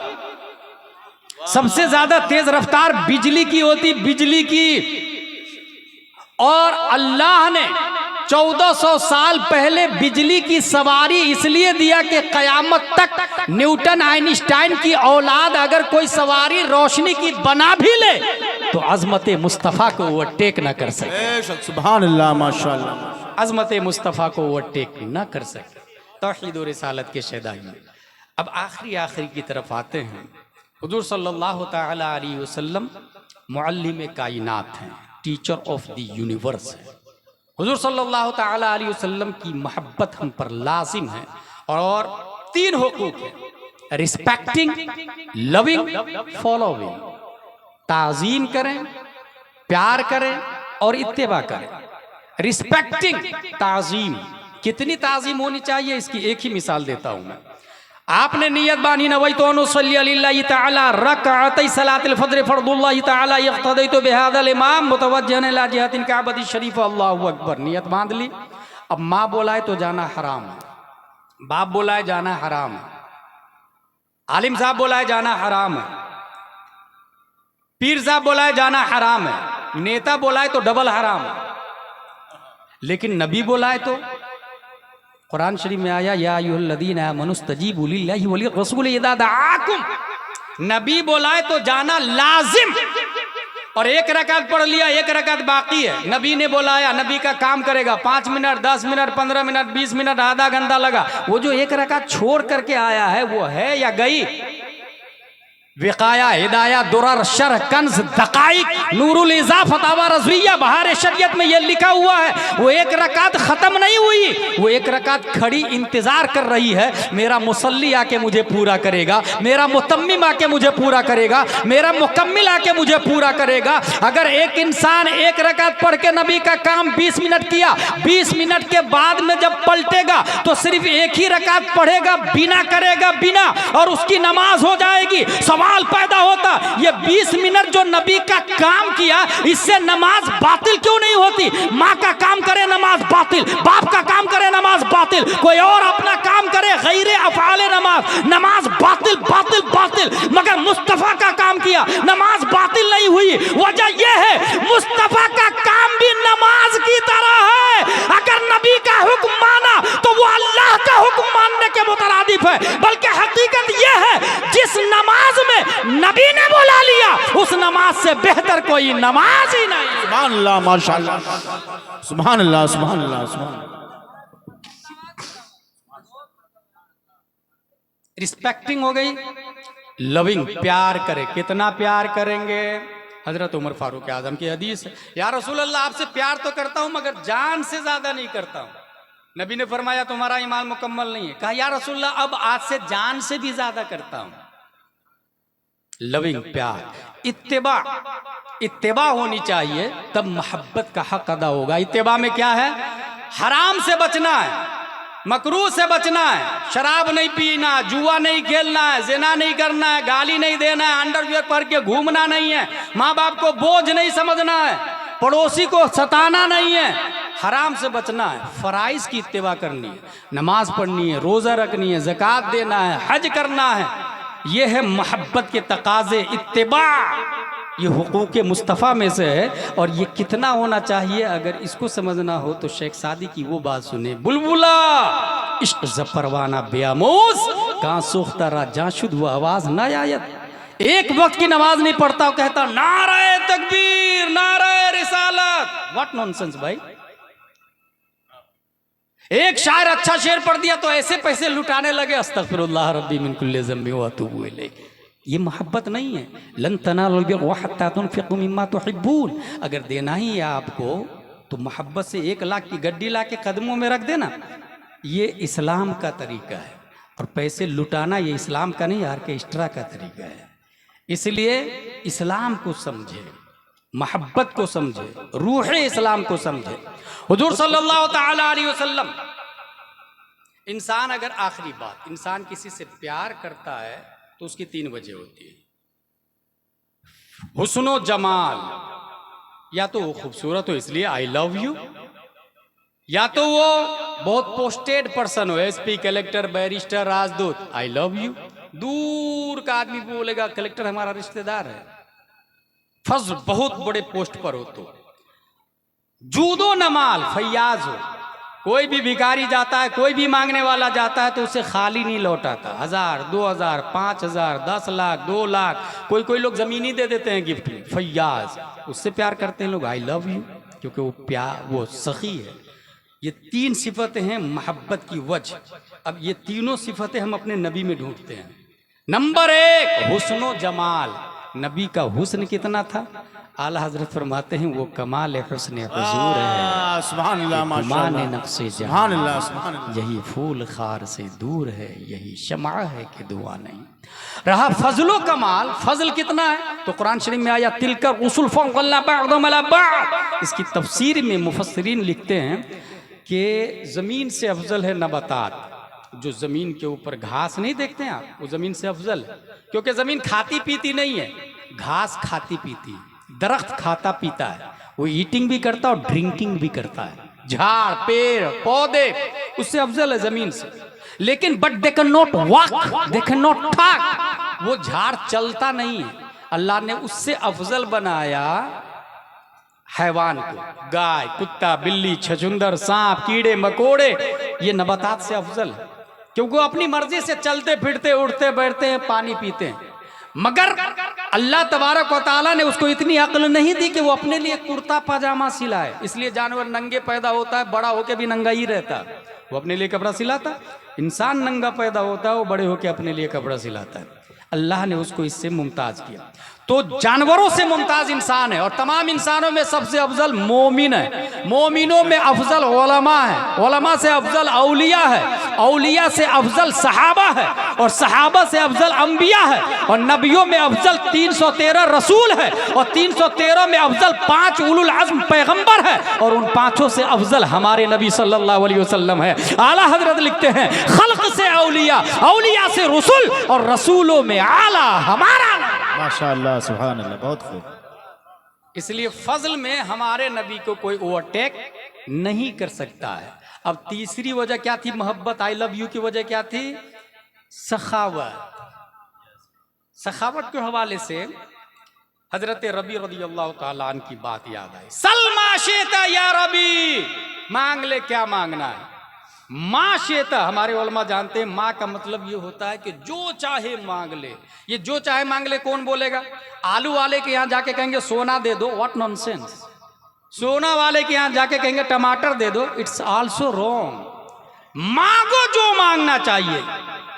सबसे ज्यादा तेज रफ्तार बिजली की होती, बिजली की। और अल्लाह ने 1400 साल पहले बिजली की सवारी इसलिए दिया कि कयामत तक न्यूटन आइंस्टाइन की औलाद अगर कोई सवारी रोशनी की बना भी ले तो अजमत मुस्तफ़ा को ओवरटेक न कर सके। सुभान अल्लाह माशाअल्लाह। अजमत मुस्तफ़ा को ओवरटेक न कर सके। तौहीद और रिसालत के शहदाई। अब आखिरी की तरफ आते हैं। हुजूर सल्लल्लाहु तआला अलैहि वसल्लम मुअल्लिम कायनात हैं, टीचर ऑफ द यूनिवर्स है। हुजूर सल्लल्लाहु तआला अलैहि वसल्लम की मोहब्बत हम पर लाजिम है और 3 हुकूक है, रिस्पेक्टिंग, लविंग, फॉलोइंग। ताज़ीम करें, प्यार करें और इत्तेबा करें। रिस्पेक्टिंग, ताज़ीम, कितनी ताज़ीम होनी चाहिए इसकी एक ही मिसाल देता हूं मैं। आपने नियत बानी नवैतु अन उसल्ली लिल्लाहि तआला रकअतै सलातिल फज्र फर्दुल्लाहि तआला यक्तदैतु बिहादल इमाम मुतवज्जिहन इला जिहतिन काबती शरीफ, अल्लाहु अकबर। नियत बांध ली। अब माँ बोलाए तो जाना हराम है, बाप बोलाए जाना हराम है, आलिम साहब बोलाए जाना हराम है, पीर साहब बोलाए जाना हराम है, नेता बोलाए तो डबल हराम है। लेकिन नबी बोलाए तो कुरान शरीफ में आया या अय्युहल्लज़ीना आमनू इस्तजीबू लिल्लाहि व लिर्रसूल इज़ा दआकुम। नबी बोलाए तो जाना लाजिम। और एक रकात पढ़ लिया, एक रकात बाकी है। नबी ने बोलाया, नबी का काम करेगा। 5 मिनट, 10 मिनट, 15 मिनट, 20 मिनट, आधा घंटा लगा, वो जो एक रकात छोड़ करके आया है वो है या गई? विकाया, हिदाया, दुरर, शरह, कंज, दकाइक, नूरुल इज़ा, फतावा रज़विया, बहार शरीयत में ये लिखा हुआ है। वो एक रकात खत्म नहीं हुई, वो एक रकात खड़ी इंतजार कर रही है। मेरा मुसल्ली आके मुझे पूरा करेगा, मेरा मुतम्मिम आके मुझे पूरा करेगा, मेरा मुकम्मिल आके मुझे पूरा करेगा। अगर एक इंसान एक रकात पढ़ के नबी का काम 20 मिनट किया, 20 मिनट के बाद में जब पलटेगा तो सिर्फ एक ही रकात पढ़ेगा, बिना करेगा बिना, और उसकी नमाज हो जाएगी। सवाल पैदा होता, ये 20 मिनट जो नबी का काम किया इससे नमाज बातिल क्यों नहीं होती? माँ का काम करे नमाज बातिल, बाप का काम करे नमाज बातिल, कोई और अपना काम करे गैर अफ़आल नमाज बातिल बातिल बातिल। मगर मुस्तफ़ा का काम किया, नमाज बातिल नहीं हुई। वजह यह है मुस्तफ़ा का काम भी नमाज की तरह है। अगर नबी का हुक्म माना तो वो अल्लाह का हुक्म मानने के मुतरादिफ है। बल्कि हकीकत यह है जिस नमाज में नबी ने बुला लिया उस नमाज से बेहतर कोई नमाज ही नहीं। सुभान अल्लाह माशाअल्लाह। सुभान अल्लाह, सुभान अल्लाह, सुभान। रिस्पेक्टिंग हो गई, लविंग, प्यार करे। कितना प्यार करेंगे? हजरत उमर फारूक आजम की हदीस है, या रसूल अल्लाह आपसे प्यार तो करता हूं मगर जान से ज्यादा नहीं करता हूं। नबी ने फरमाया तुम्हारा ईमान मुकम्मल नहीं है। कहा या रसूलल्लाह अब आज से जान से भी ज्यादा करता हूं। लविंग, प्यार, इत्तिबा होनी चाहिए, तब मोहब्बत का हक अदा होगा। इत्तिबा में क्या है? हराम से बचना है, मकरूह से बचना है, शराब नहीं पीना, जुआ नहीं खेलना है, जिना नहीं करना है, गाली नहीं देना है, अंडरवियर पहन के घूमना नहीं है, माँ बाप को बोझ नहीं समझना है, पड़ोसी को सताना नहीं है, हराम से बचना है, फराइज की इत्तिबा करनी है, नमाज पढ़नी है, रोज़ा रखनी है, ज़कात देना है, हज करना है। ये है मोहब्बत के तकाजे, इत्तिबा। ये हुकूक मुस्तफ़ा में से है। और ये कितना होना चाहिए, अगर इसको समझना हो तो शेख सादी की वो बात सुने, बुलबुला इश्क ज़परवाना बेआमूज़ कहाँ सूखता रहा जाशुद वो आवाज़ ना आयत। एक वक्त की नमाज नहीं पढ़ता, कहता नारे तकबीर, नारे रिसालत। व्हाट नॉनसेंस भाई। एक शायर अच्छा शेर पढ़ दिया तो ऐसे पैसे लुटाने लगे, अस्तगफिरुल्लाह रब्बी मिन कुल्ली ज़म्बि व अतूबु इलैह। ये मोहब्बत नहीं है। लन तनालुल बिर्रा हत्ता तुनफिकू मिम्मा तुहिब्बून। अगर देना ही है आपको तो मोहब्बत से 1 लाख की गड्डी ला के कदमों में रख देना। ये इस्लाम का तरीका है। और पैसे लुटाना ये इस्लाम का नहीं, आर्केस्ट्रा का तरीका है। इसलिए इस्लाम को समझे, मोहब्बत को समझे, रूह इस्लाम को समझे। हुजूर सल्लल्लाहु ताला अलैहि वसल्लम, इंसान अगर, आखिरी बात, इंसान किसी से प्यार करता है तो उसकी 3 वजह होती है। हुस्नो जमाल, या तो वो खूबसूरत हो इसलिए आई लव यू, या तो वो बहुत पोस्टेड पर्सन हो, एसपी, कलेक्टर, बैरिस्टर, राजदूत, आई लव यू। दूर का आदमी बोलेगा कलेक्टर हमारा रिश्तेदार है। फज्ल बहुत बड़े पोस्ट पर हो तो जूदो नमाल, फैयाज हो, कोई भी भिखारी जाता है, कोई भी मांगने वाला जाता है तो उसे खाली नहीं लौटाता। 1000, 2000, 5000, 10 लाख, 2 लाख, कोई लोग जमीन ही दे देते हैं गिफ्ट में। फैयाज, उससे प्यार करते हैं लोग, आई लव यू, क्योंकि वो प्यार, वो सखी है। ये 3 सिफतें हैं मोहब्बत की वजह। अब ये तीनों सिफतें हम अपने नबी में ढूंढते हैं। नंबर 1 हुस्नो जमाल। नबी का हुस्न कितना था? आला हजरत फरमाते हैं वो कमाल हुस्न हुजूर है, सुभान अल्लाह, माशाअल्लाह, नक्शे सुभान अल्लाह, सुभान अल्लाह। यही फूल खार से दूर है, यही शमा है कि दुआ नहीं। रहा फजलो कमाल, फजल कितना है तो कुरान शरीफ में आया तिलका रुसुल फज़्ज़लना बअदहुम अला बअद। इसकी तफसीर में मुफस्सिरीन लिखते हैं कि ज़मीन से अफजल है नबातात। जो ज़मीन के ऊपर घास नहीं देखते हैं आप, वो ज़मीन से अफजल है, क्योंकि ज़मीन खाती पीती नहीं है, घास खाती पीती है। दरख्त खाता पीता है, वो ईटिंग भी करता है और ड्रिंकिंग भी करता है। झाड़, पेड़, पौधे उससे अफजल है ज़मीन से। लेकिन but they can not walk, they can not talk. वो झाड़ चलता नहीं है। अल्लाह ने उससे अफजल बनाया हैवान को, गाय, कुत्ता, बिल्ली, छछुंदर, सांप, कीड़े मकोड़े, ये नबातात से अफजल है, क्योंकि वो अपनी मर्जी से चलते फिरते, उठते बैठते हैं, पानी पीते हैं। मगर अल्लाह तबारक व तआला ने उसको इतनी अक्ल नहीं दी कि वो अपने लिए कुर्ता पाजामा सिलाए। इसलिए जानवर नंगे पैदा होता है, बड़ा होके भी नंगा ही रहता है, वो अपने लिए कपड़ा सिलाता। इंसान नंगा पैदा होता है, वो बड़े होके अपने लिए कपड़ा सिलाता है। अल्लाह ने उसको इससे मुमताज किया। तो जानवरों से मुमताज इंसान है, और तमाम इंसानों में सबसे अफजल मोमिन है। मोमिनों में अफजल उलमा है, उलमा से अफजल औलिया है, औलिया से अफजल सहाबा है, और सहाबा से अफजल अंबिया है, और नबियों में अफजल 313 रसूल है, और 313 में अफजल 5 उलुल अज़्म पैगंबर है, और उन 5 से अफजल हमारे नबी सल्लल्लाहु अलैहि वसल्लम है। आला हजरत लिखते हैं खल्क से औलिया, औलिया से रसूल, और रसूलों में आला हमारा। माशाअल्लाह, सुभान अल्लाह, बहुत खूब। इसलिए फजल में हमारे नबी को कोई ओवरटेक नहीं कर सकता है। अब तीसरी वजह क्या थी मोहब्बत, आई लव यू की वजह क्या थी? सखावत। सखावत के हवाले से हजरत रबी रज़ियल्लाहु ताला अन्हु की बात याद आई। सलमा शेता या रबी, मांग ले क्या मांगना है। माँ शेता, हमारे उलमा जानते हैं माँ का मतलब ये होता है कि जो चाहे मांग ले। ये जो चाहे मांग ले कौन बोलेगा? आलू वाले के यहाँ जाके कहेंगे सोना दे दो, व्हाट नॉनसेंस। सोना वाले के यहाँ जाके कहेंगे टमाटर दे दो, इट्स आल्सो रॉन्ग। मांगो जो मांगना चाहिए,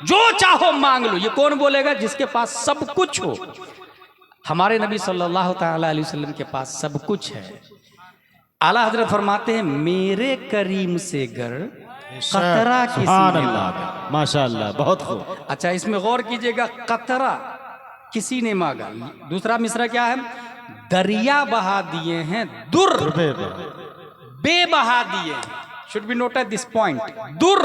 जो चाहो मांग लो। ये कौन बोलेगा? जिसके पास सब कुछ हो। हमारे नबी सल्लल्लाहु ताला अलैहि वसल्लम के पास सब कुछ है। आला हजरत फरमाते हैं मेरे करीम से गर कतरा किसी सुभान ने अल्लाह, मांगा। माशाअल्लाह, बहुत खूब। अच्छा, इसमें गौर कीजिएगा, कतरा किसी ने मांगा। दूसरा मिसरा क्या है? दरिया बहा दिए हैं दुर बे बहा दिए। Should be noted this point, दुर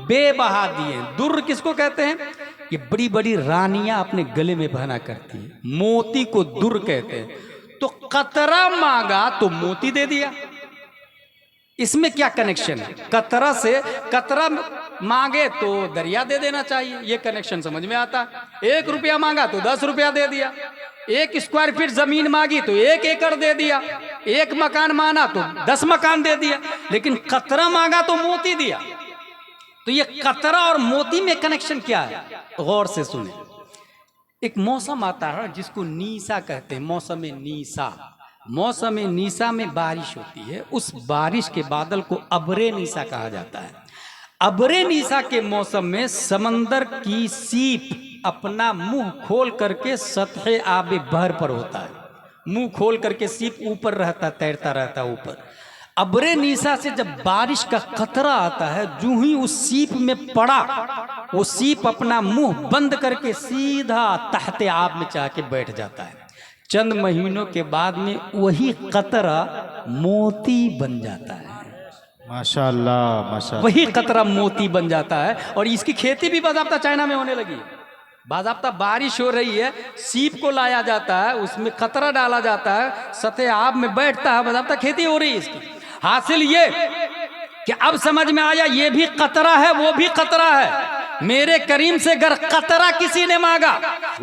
बे बहा दिए। दुर किसको कहते हैं? ये बड़ी बड़ी रानियां अपने गले में पहना करती हैं, मोती को दुर कहते हैं। तो कतरा मांगा तो मोती दे दिया। इसमें क्या कनेक्शन है? कतरा से कतरा मांगे तो दरिया दे देना चाहिए, ये कनेक्शन समझ में आता है। 1 रुपया मांगा तो 10 रुपया दे दिया। 1 स्क्वायर फीट जमीन मांगी तो 1 एकड़ दे दिया। 1 मकान मांगा तो 10 मकान दे दिया। लेकिन कतरा मांगा तो मोती दिया। तो ये कतरा और मोती में कनेक्शन क्या है? गौर से सुने। एक मौसम आता है जिसको नीसा कहते हैं, मौसम नीसा। मौसम नीसा में बारिश होती है। उस बारिश के बादल को अबरे नीसा कहा जाता है। अबरे नीसा के मौसम में समंदर की सीप अपना मुंह खोल करके सतह आबे बहर पर होता है। मुंह खोल करके सीप ऊपर रहता, तैरता रहता ऊपर। अबरे नीसा से जब बारिश का कतरा आता है, जो ही उस सीप में पड़ा, वो सीप अपना मुंह बंद करके सीधा तहते आब में जाके बैठ जाता है। चंद महीनों के बाद में वही कतरा मोती बन जाता है। माशाअल्लाह, माशाअल्लाह। वही कतरा मोती बन जाता है। और इसकी खेती भी बाज़ाब्ता चाइना में होने लगी। बाज़ाब्ता बारिश हो रही है, सीप को लाया जाता है, उसमें कतरा डाला जाता है, सतह आब में बैठता है, बाज़ाब्ता खेती हो रही है इसकी। हासिल ये कि अब समझ में आया, ये भी कतरा है, वो भी कतरा है। मेरे करीम से अगर कतरा किसी ने मांगा,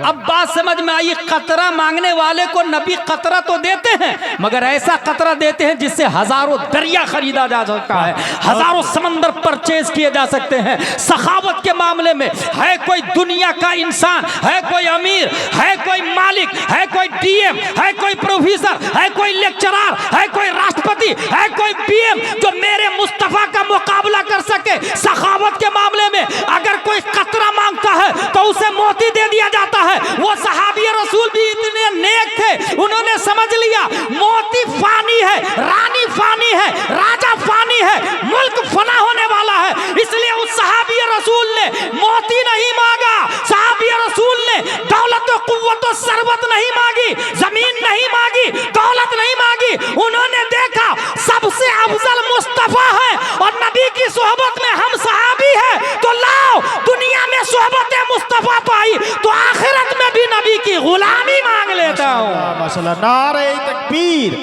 अब बात समझ में आई। कतरा मांगने वाले को नबी कतरा तो देते हैं, मगर ऐसा कतरा देते हैं जिससे हजारों दरिया खरीदा जा सकता है, हजारों समंदर परचेज किए जा सकते हैं। सखावत के मामले में है कोई दुनिया का इंसान, है कोई अमीर, है कोई मालिक, है कोई डीएम, है कोई प्रोफेसर, है कोई लेक्चरर, है कोई राष्ट्रपति, है कोई पीएम जो मेरे मुस्तफा का मुकाबला कर सके सखावत के मामले में? अगर कोई कतरा मांगता है तो उसे मोती दे दिया जाता है। वो सहाबी रसूल भी इतने नेक थे, उन्होंने समझ लिया मोती फानी है, रानी फानी है, राजा फानी है, मुल्क फना होने वाला है। इसलिए उस सहाबी रसूल ने मोती नहीं मांगा, सहाबी रसूल ने दौलत और कुव्वत और सरबत नहीं मांगी, जमीन नहीं मांगी, दौलत नहीं मांगी। उन्होंने देखा सबसे अफजल मुस्तफा है और नबी की सोहबत में हम सहाबी है, तो लाओ दुनिया में सोहबत मुस्तफा पाई तो आखिरत में भी नबी की गुलामी मांग लेता हूँ। माशाअल्लाह। नारे तकबीर,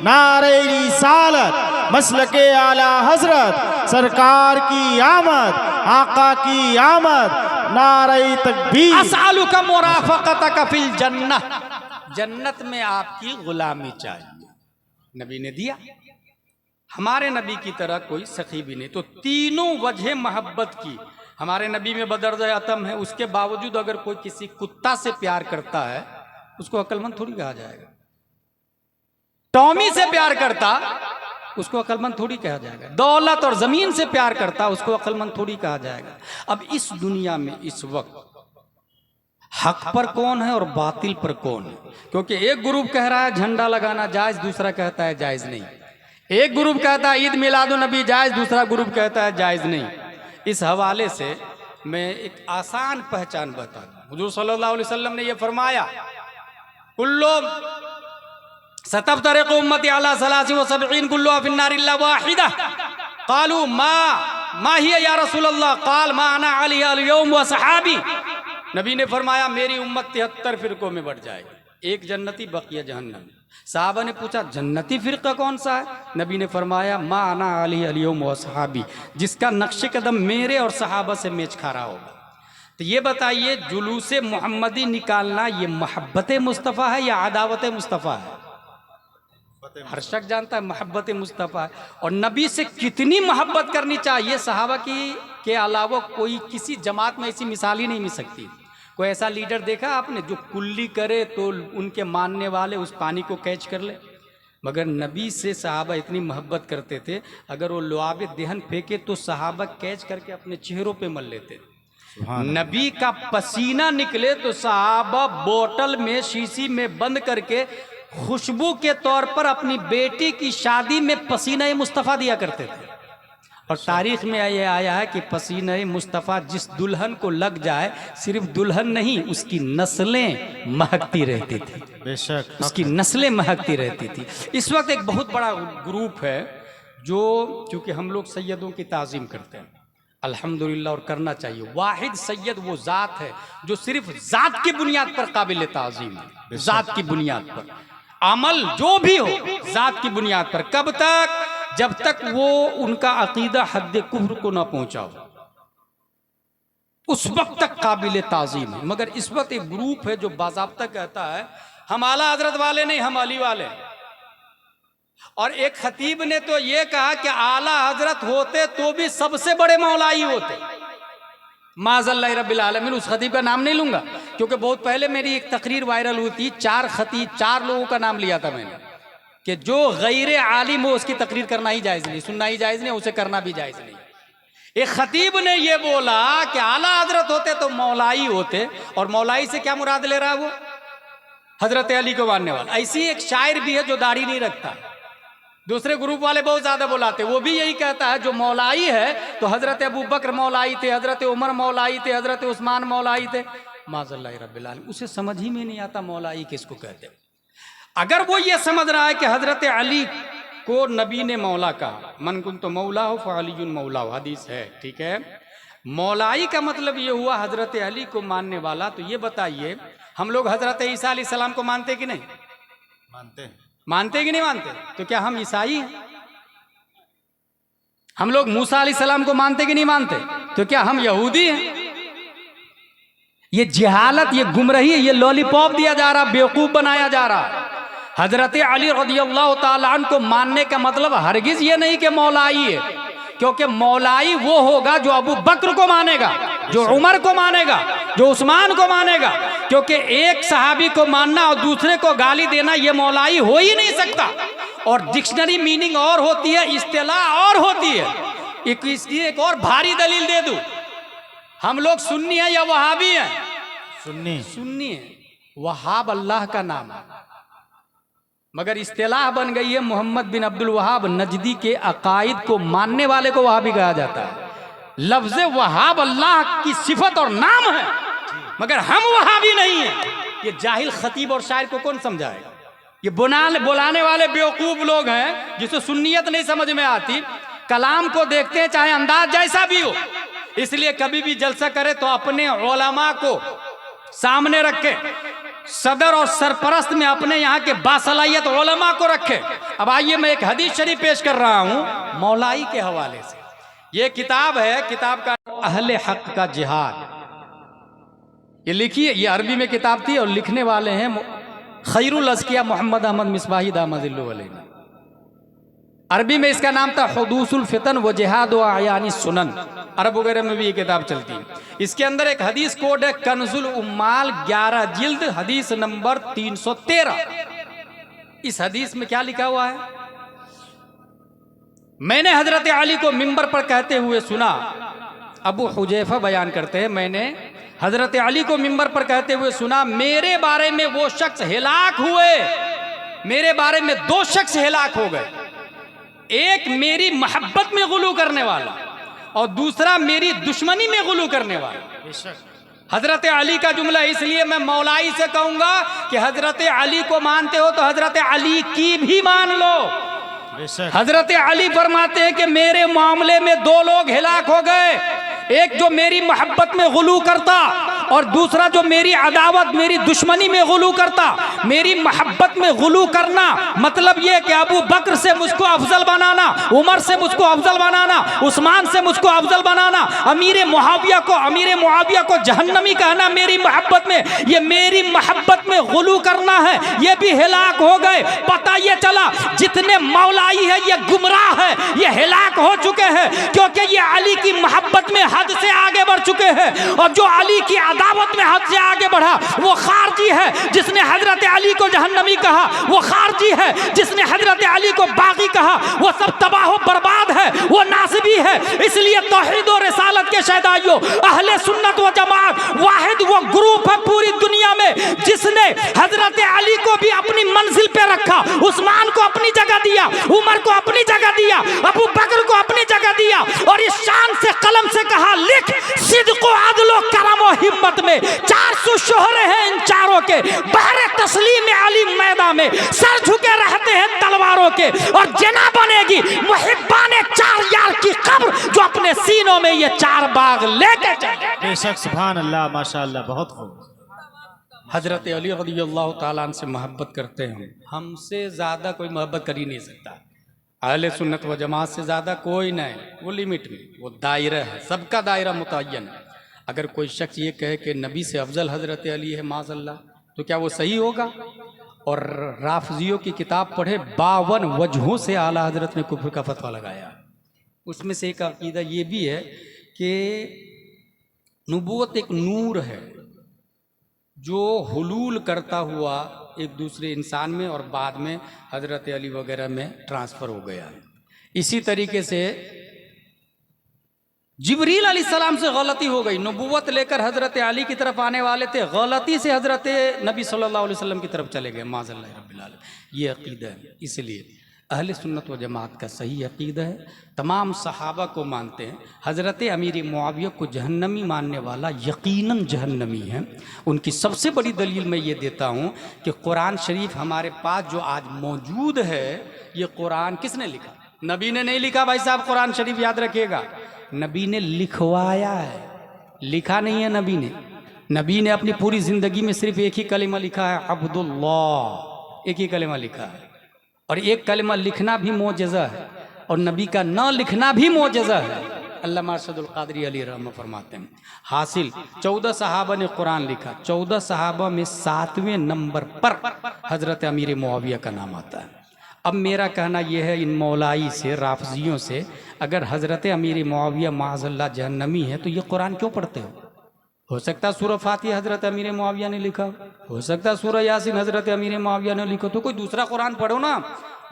नारे रिसालत, मसलके आला हजरत, सरकार की आमद, आका की आमद, नारे तकबीर। असअलुका मुराफक़तका फिल जन्नह, जन्नत में आपकी गुलामी चाहिए। नबी ने दिया। हमारे नबी की तरह कोई सखी भी नहीं। तो तीनों वजह मोहब्बत की हमारे नबी में बदर्ज अतम है। उसके बावजूद अगर कोई किसी कुत्ता से प्यार करता है, उसको अक्लमंद थोड़ी कहा जाएगा। टॉमी से प्यार करता, उसको अक्लमंद थोड़ी कहा जाएगा। दौलत और जमीन से प्यार करता, उसको अक्लमंद थोड़ी कहा जाएगा। अब इस दुनिया में इस वक्त हक पर कौन है और बातिल पर कौन है? क्योंकि एक ग्रुप कह रहा है झंडा लगाना जायज, दूसरा कहता है जायज नहीं। एक ग्रुप कहता है ईद मिलादुन नबी जायज, दूसरा ग्रुप कहता है जायज नहीं। इस हवाले से मैं एक आसान पहचान बता दूं। हुजूर सल्लल्लाहु अलैहि वसल्लम ने यह फरमाया, कुल्लु सतफ्तरिकु उम्मती अला सलासिन व सबईन कुल्लुहा फिन्नार इल्ला वाहिदा। क़ालू मा हिया या रसूलल्लाह? क़ाल मा अना अलैहि अल-यौम व सहाबी। नबी ने फरमाया मेरी उम्मत 73 फिरकों में बढ़ जाएगी, एक जन्नती बकिया जहन्नम। साहबा ने पूछा जन्नती फिरका कौन सा है? नबी ने फरमाया मा अना अलैहि अल-यौम व सहाबी, जिसका नक्श कदम मेरे और सहाबा से मेच खा रहा होगा। तो ये बताइए, जुलूसे मोहम्मदी निकालना ये मोहब्बत मुस्तफ़ा है या अदावत मुस्तफ़ा है? हर शख्स जानता है मोहब्बत मुस्तफ़ा है। और नबी से कितनी मोहब्बत करनी चाहिए, सहाबा की के अलावा कोई किसी जमात में ऐसी मिसाल ही नहीं मिल सकती। कोई ऐसा लीडर देखा आपने जो कुल्ली करे तो उनके मानने वाले उस पानी को कैच कर ले? मगर नबी से सहाबा इतनी मोहब्बत करते थे, अगर वो लुआब दहन फेंके तो सहाबा कैच करके अपने चेहरों पे मल लेते। नबी का पसीना निकले तो सहाबा बोतल में शीशी में बंद करके खुशबू के तौर पर अपनी बेटी की शादी में पसीना मुस्तफ़ा दिया करते थे। और तारीख में ये आया है कि पसीने मुस्तफ़ा जिस दुल्हन को लग जाए, सिर्फ दुल्हन नहीं, उसकी नस्लें महकती रहती थी। बेशक उसकी नस्लें महकती रहती थी। इस वक्त एक बहुत बड़ा ग्रुप है जो, चूँकि हम लोग सैयदों की ताज़ीम करते हैं अल्हम्दुलिल्लाह, और करना चाहिए। वाहिद सैयद वो ज़ात है जो सिर्फ ज़ात की बुनियाद पर काबिल ताज़ीम है, ज़ात की बुनियाद पर। अमल जो भी हो ज़ात की बुनियाद पर, कब तक? जब तक वो उनका अकीदा हद्द कुफ्र को ना पहुंचाओ, उस वक्त तक काबिल ताज़ीम है। मगर इस वक्त एक ग्रुप है जो बाज़ाब्ता कहता है हम आला हजरत वाले नहीं, हम अली वाले। और एक खतीब ने तो ये कहा कि आला हजरत होते तो भी सबसे बड़े मौलाई होते। माज़ल्लाह रब्बिल आलमीन, उस खतीब का नाम नहीं लूंगा क्योंकि बहुत पहले मेरी एक तकरीर वायरल हुई थी, 4 खतीब, 4 लोगों का नाम लिया था मैंने कि जो गैर आलिम हो उसकी तकरीर करना ही जायज़ नहीं, सुनना ही जायज़ नहीं, उसे करना भी जायज़ नहीं। एक खतीब ने ये बोला कि आला हजरत होते तो मौलाई होते, और मौलाई से क्या मुराद ले रहा है वो? हजरत अली को मानने वाला। ऐसी एक शायर भी है जो दाढ़ी नहीं रखता, दूसरे ग्रुप वाले बहुत ज्यादा बुलाते, वो भी यही कहता है जो मौलाई है तो हजरत अबू बकर मौलाई थे, हजरत उमर मौलाई थे, हजरत उस्मान मौलाई थे। माज़ल्लाह रब्बिल आलमीन, उसे समझ ही में नहीं आता मौलाई किसको कहते हैं। अगर वो ये समझ रहा है कि हजरत अली को नबी ने मौला कहा, मन कुन तो मौला हो फ़अलियुन मौला हो, हदीस है, ठीक है। मौलाई का मतलब ये हुआ हजरत अली को मानने वाला। तो ये बताइए हम लोग हजरत ईसा अलैहिस्सलाम को मानते कि नहीं? मानते कि नहीं मानते? तो क्या हम ईसाई हैं? हम लोग मूसा अलैहिस्सलाम को मानते कि नहीं मानते? तो क्या हम यहूदी हैं? ये जिहालत, ये गुमराही, ये लॉलीपॉप दिया जा रहा, बेवकूफ बनाया जा रहा। हजरत अली रज़ियल्लाहु ताला अन्हु को मानने का मतलब हरगिज ये नहीं कि मौलाई है, क्योंकि मौलाई वो होगा जो अबू बकर को मानेगा, जो उमर को मानेगा, जो उस्मान को मानेगा। क्योंकि एक सहाबी को मानना और दूसरे को गाली देना ये मौलाई हो ही नहीं सकता। और डिक्शनरी मीनिंग और होती है, इस्तिलाह और होती है। इसकी एक और भारी दलील दे दूं, हम लोग सुन्नी हैं या वहाबी हैं? सुन्नी है। वहाब अल्लाह का नाम है, मगर इस्तिलाह बन गई है मोहम्मद बिन अब्दुल वहाब नजदी के अकायद को मानने वाले को वहाबी कहा जाता है। लफ्ज़ वहाब अल्लाह की सिफत और नाम है, मगर हम वहाबी नहीं हैं। ये जाहिल खतीब और शायर को कौन समझाएगा? ये बुलाने वाले बेवकूफ लोग हैं जिसे सुन्नियत नहीं समझ में आती। कलाम को देखते हैं चाहे अंदाज जैसा भी हो, इसलिए कभी भी जलसा करे तो अपने उलमा को सामने रखे, सदर और सरपरस्त में अपने यहाँ के बासलाहियत उलमा को रखे। अब आइए मैं एक हदीस शरीफ पेश कर रहा हूँ मौलाई के हवाले से। ये किताब है, किताब का अहले हक का जिहाद। ये लिखिए, ये अरबी में किताब थी और लिखने वाले हैं खैरुल अज़किया मोहम्मद अहमद मिसबाही दामदिल्लु अलैहि। अरबी में इसका नाम था हुदूसुल फितन व जिहाद व अयानी सुनन। अरब वगैरह में भी ये किताब चलती है। इसके अंदर एक हदीस कोड है कन्जुल उम्माल 11 जिल्द हदीस नंबर 313। इस हदीस में क्या लिखा हुआ है? मैंने हजरत अली को मिंबर पर कहते हुए सुना। अबू हुजैफा बयान करते हैं, मैंने हजरत अली को मिंबर पर कहते हुए सुना, मेरे बारे में वो शख्स हिलाक हुए, मेरे बारे में 2 शख्स हिलाक हो गए। एक मेरी मोहब्बत में गुलू करने वाला और दूसरा मेरी दुश्मनी में गुलू करने वाला। हजरत अली का जुमला, इसलिए मैं मौलाई से कहूंगा कि हजरत अली को मानते हो तो हजरत अली की भी मान लो। हजरत अली फरमाते हैं कि मेरे मामले में 2 लोग हिलाक हो गए, एक जो मेरी मोहब्बत में गुलू करता और दूसरा जो मेरी अदावत, मेरी दुश्मनी में गुलू करता। मेरी मोहब्बत में गुलू करना मतलब ये कि अबू बकर से मुझको अफजल बनाना, उमर से मुझको अफजल बनाना, उस्मान से मुझको अफजल बनाना, अमीर मुआविया को जहन्नमी कहना मेरी मोहब्बत में, ये मेरी मोहब्बत में गुलू करना है, ये भी हिलाक हो गए। पता ये चला जितने मौलाई है ये गुमराह है, ये हिलाक हो चुके हैं, क्योंकि ये अली की मोहब्बत में हद से आगे बढ़ चुके हैं। और जो अली की अदावत में हद से आगे बढ़ा वो खारजी है। जिसने हजरत अली को जहन्नमी कहा वो खारजी है। जिसने हजरत अली को बागी कहा वो सब तबाह बर्बाद है, वो नासिबी है। इसलिए तौहीद और रिसालत के शहदाइयों, अहले सुन्नत व जमात वाहिद वो ग्रुप है पूरी दुनिया में जिसने हजरत अली को भी अपनी मंजिल पे रखा, उस्मान को अपनी जगह दिया, उमर को अपनी जगह दिया, अबू बकर को अपनी जगह दिया और इस शान से कलम से कहा लिख, सिद्को अदलो करम हिम्मत में 400 शोहरे हैं इन चारों के, बहरे तस्लीम अली मैदान में सर झुके रहते हैं तलवारों के, और जना बनेगी मुहिब्बाने 4 यार की कब्र जो अपने सीनों में ये 4 बाग लेके चले। बेशक, सुभान अल्लाह, माशाअल्लाह, बहुत खूब। हजरत अली रज़ियल्लाहु ताला अन्हु से मोहब्बत करते हैं, हमसे ज़्यादा कोई मोहब्बत कर ही नहीं सकता। अहले सुन्नत व जमात से ज़्यादा कोई नहीं, वो लिमिट में, वो दायरा है, सबका दायरा मुतय्यन है। अगर कोई शख्स ये कहे कि नबी से अफजल हजरत अली है माज़अल्लाह, तो क्या वो सही होगा? और राफजियों की किताब पढ़े, 52 वजहों से आला हजरत ने कुफ्र का फतवा लगाया। उसमें से एक अकीदा ये भी है कि नबूवत एक नूर है जो हुलूल करता हुआ एक दूसरे इंसान में और बाद में हजरत अली वगैरह में ट्रांसफ़र हो गया। इसी तरीके से जिब्रील अलैहिस्सलाम से गलती हो गई, नबूवत लेकर हजरत अली की तरफ आने वाले थे, गलती से हजरत नबी सल्लल्लाहु अलैहि वसल्लम की तरफ चले गए, माज़अल्लाह रब्बिल आलमीन। ये अकीदा है। इसलिए अहले सुन्नत व जमात का सही अकीदा है, तमाम सहाबा को मानते हैं। हज़रत अमीर मुआविया को जहन्नमी मानने वाला यकीनन जहन्नमी है। उनकी सबसे बड़ी दलील मैं ये देता हूँ कि कुरान शरीफ हमारे पास जो आज मौजूद है, ये कुरान किसने लिखा? नबी ने नहीं लिखा भाई साहब, कुरान शरीफ याद रखिएगा, नबी ने लिखवाया है, लिखा नहीं है नबी ने। नबी ने अपनी पूरी ज़िंदगी में सिर्फ एक ही कलिमा लिखा है, अब्दुल्लाह, एक ही कलिमा लिखा है। और एक कलिमा लिखना भी मोजज़ा है, और नबी का न लिखना भी मोजज़ा है। अल्लामा अरशदुल क़ादरी अली रहमतुल्लाह फरमाते हैं, हासिल 14 सहाबा ने कुरान लिखा, 14 सहाबा में 7वें नंबर पर हज़रत अमीर मुआविया का नाम आता है। अब मेरा कहना यह है, इन मौलाई से, राफजियों से, अगर हज़रत अमीर मुआविया माज़अल्लाह जहन्नमी है तो ये कुरान क्यों पढ़ते हो सकता है सूरह फातिहा हज़रत अमीर मुआविया ने लिखा, हो सकता है सूरह यासीन हज़रत अमीर मुआविया ने लिखा, तो कोई दूसरा कुरान पढ़ो ना।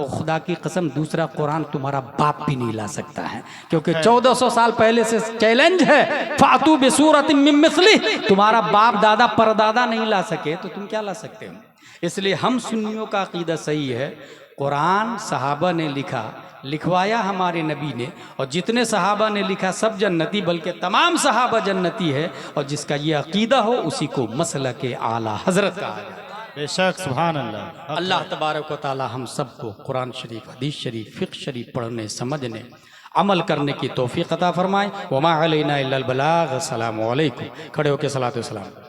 और खुदा की कसम दूसरा कुरान तुम्हारा बाप भी नहीं ला सकता है, क्योंकि 1400 साल पहले से चैलेंज है, फातू बिसूरतिम मिन मिस्लिह, तुम्हारा बाप दादा परदादा नहीं ला सके तो तुम क्या ला सकते हो। इसलिए हम सुन्नियों का अकीदा सही है, कुरान सहाबा ने लिखा, लिखवाया हमारे नबी ने, और जितने सहाबा ने लिखा सब जन्नती, बल्कि तमाम सहाबा जन्नती है, और जिसका ये अकीदा हो उसी को मसलक आला हजरत कहा जाए। बेशक, सुभान अल्लाह। अल्लाह तबारक व तआला हम सबको कुरान शरीफ, हदीस शरीफ, फ़िक़्ह शरीफ पढ़ने, समझने, अमल करने की तौफ़ीक़ अता फ़रमाए। वमा अलैना इल्लल बलाग। अस्सलामु अलैकुम। खड़े होकर सलातो सलाम।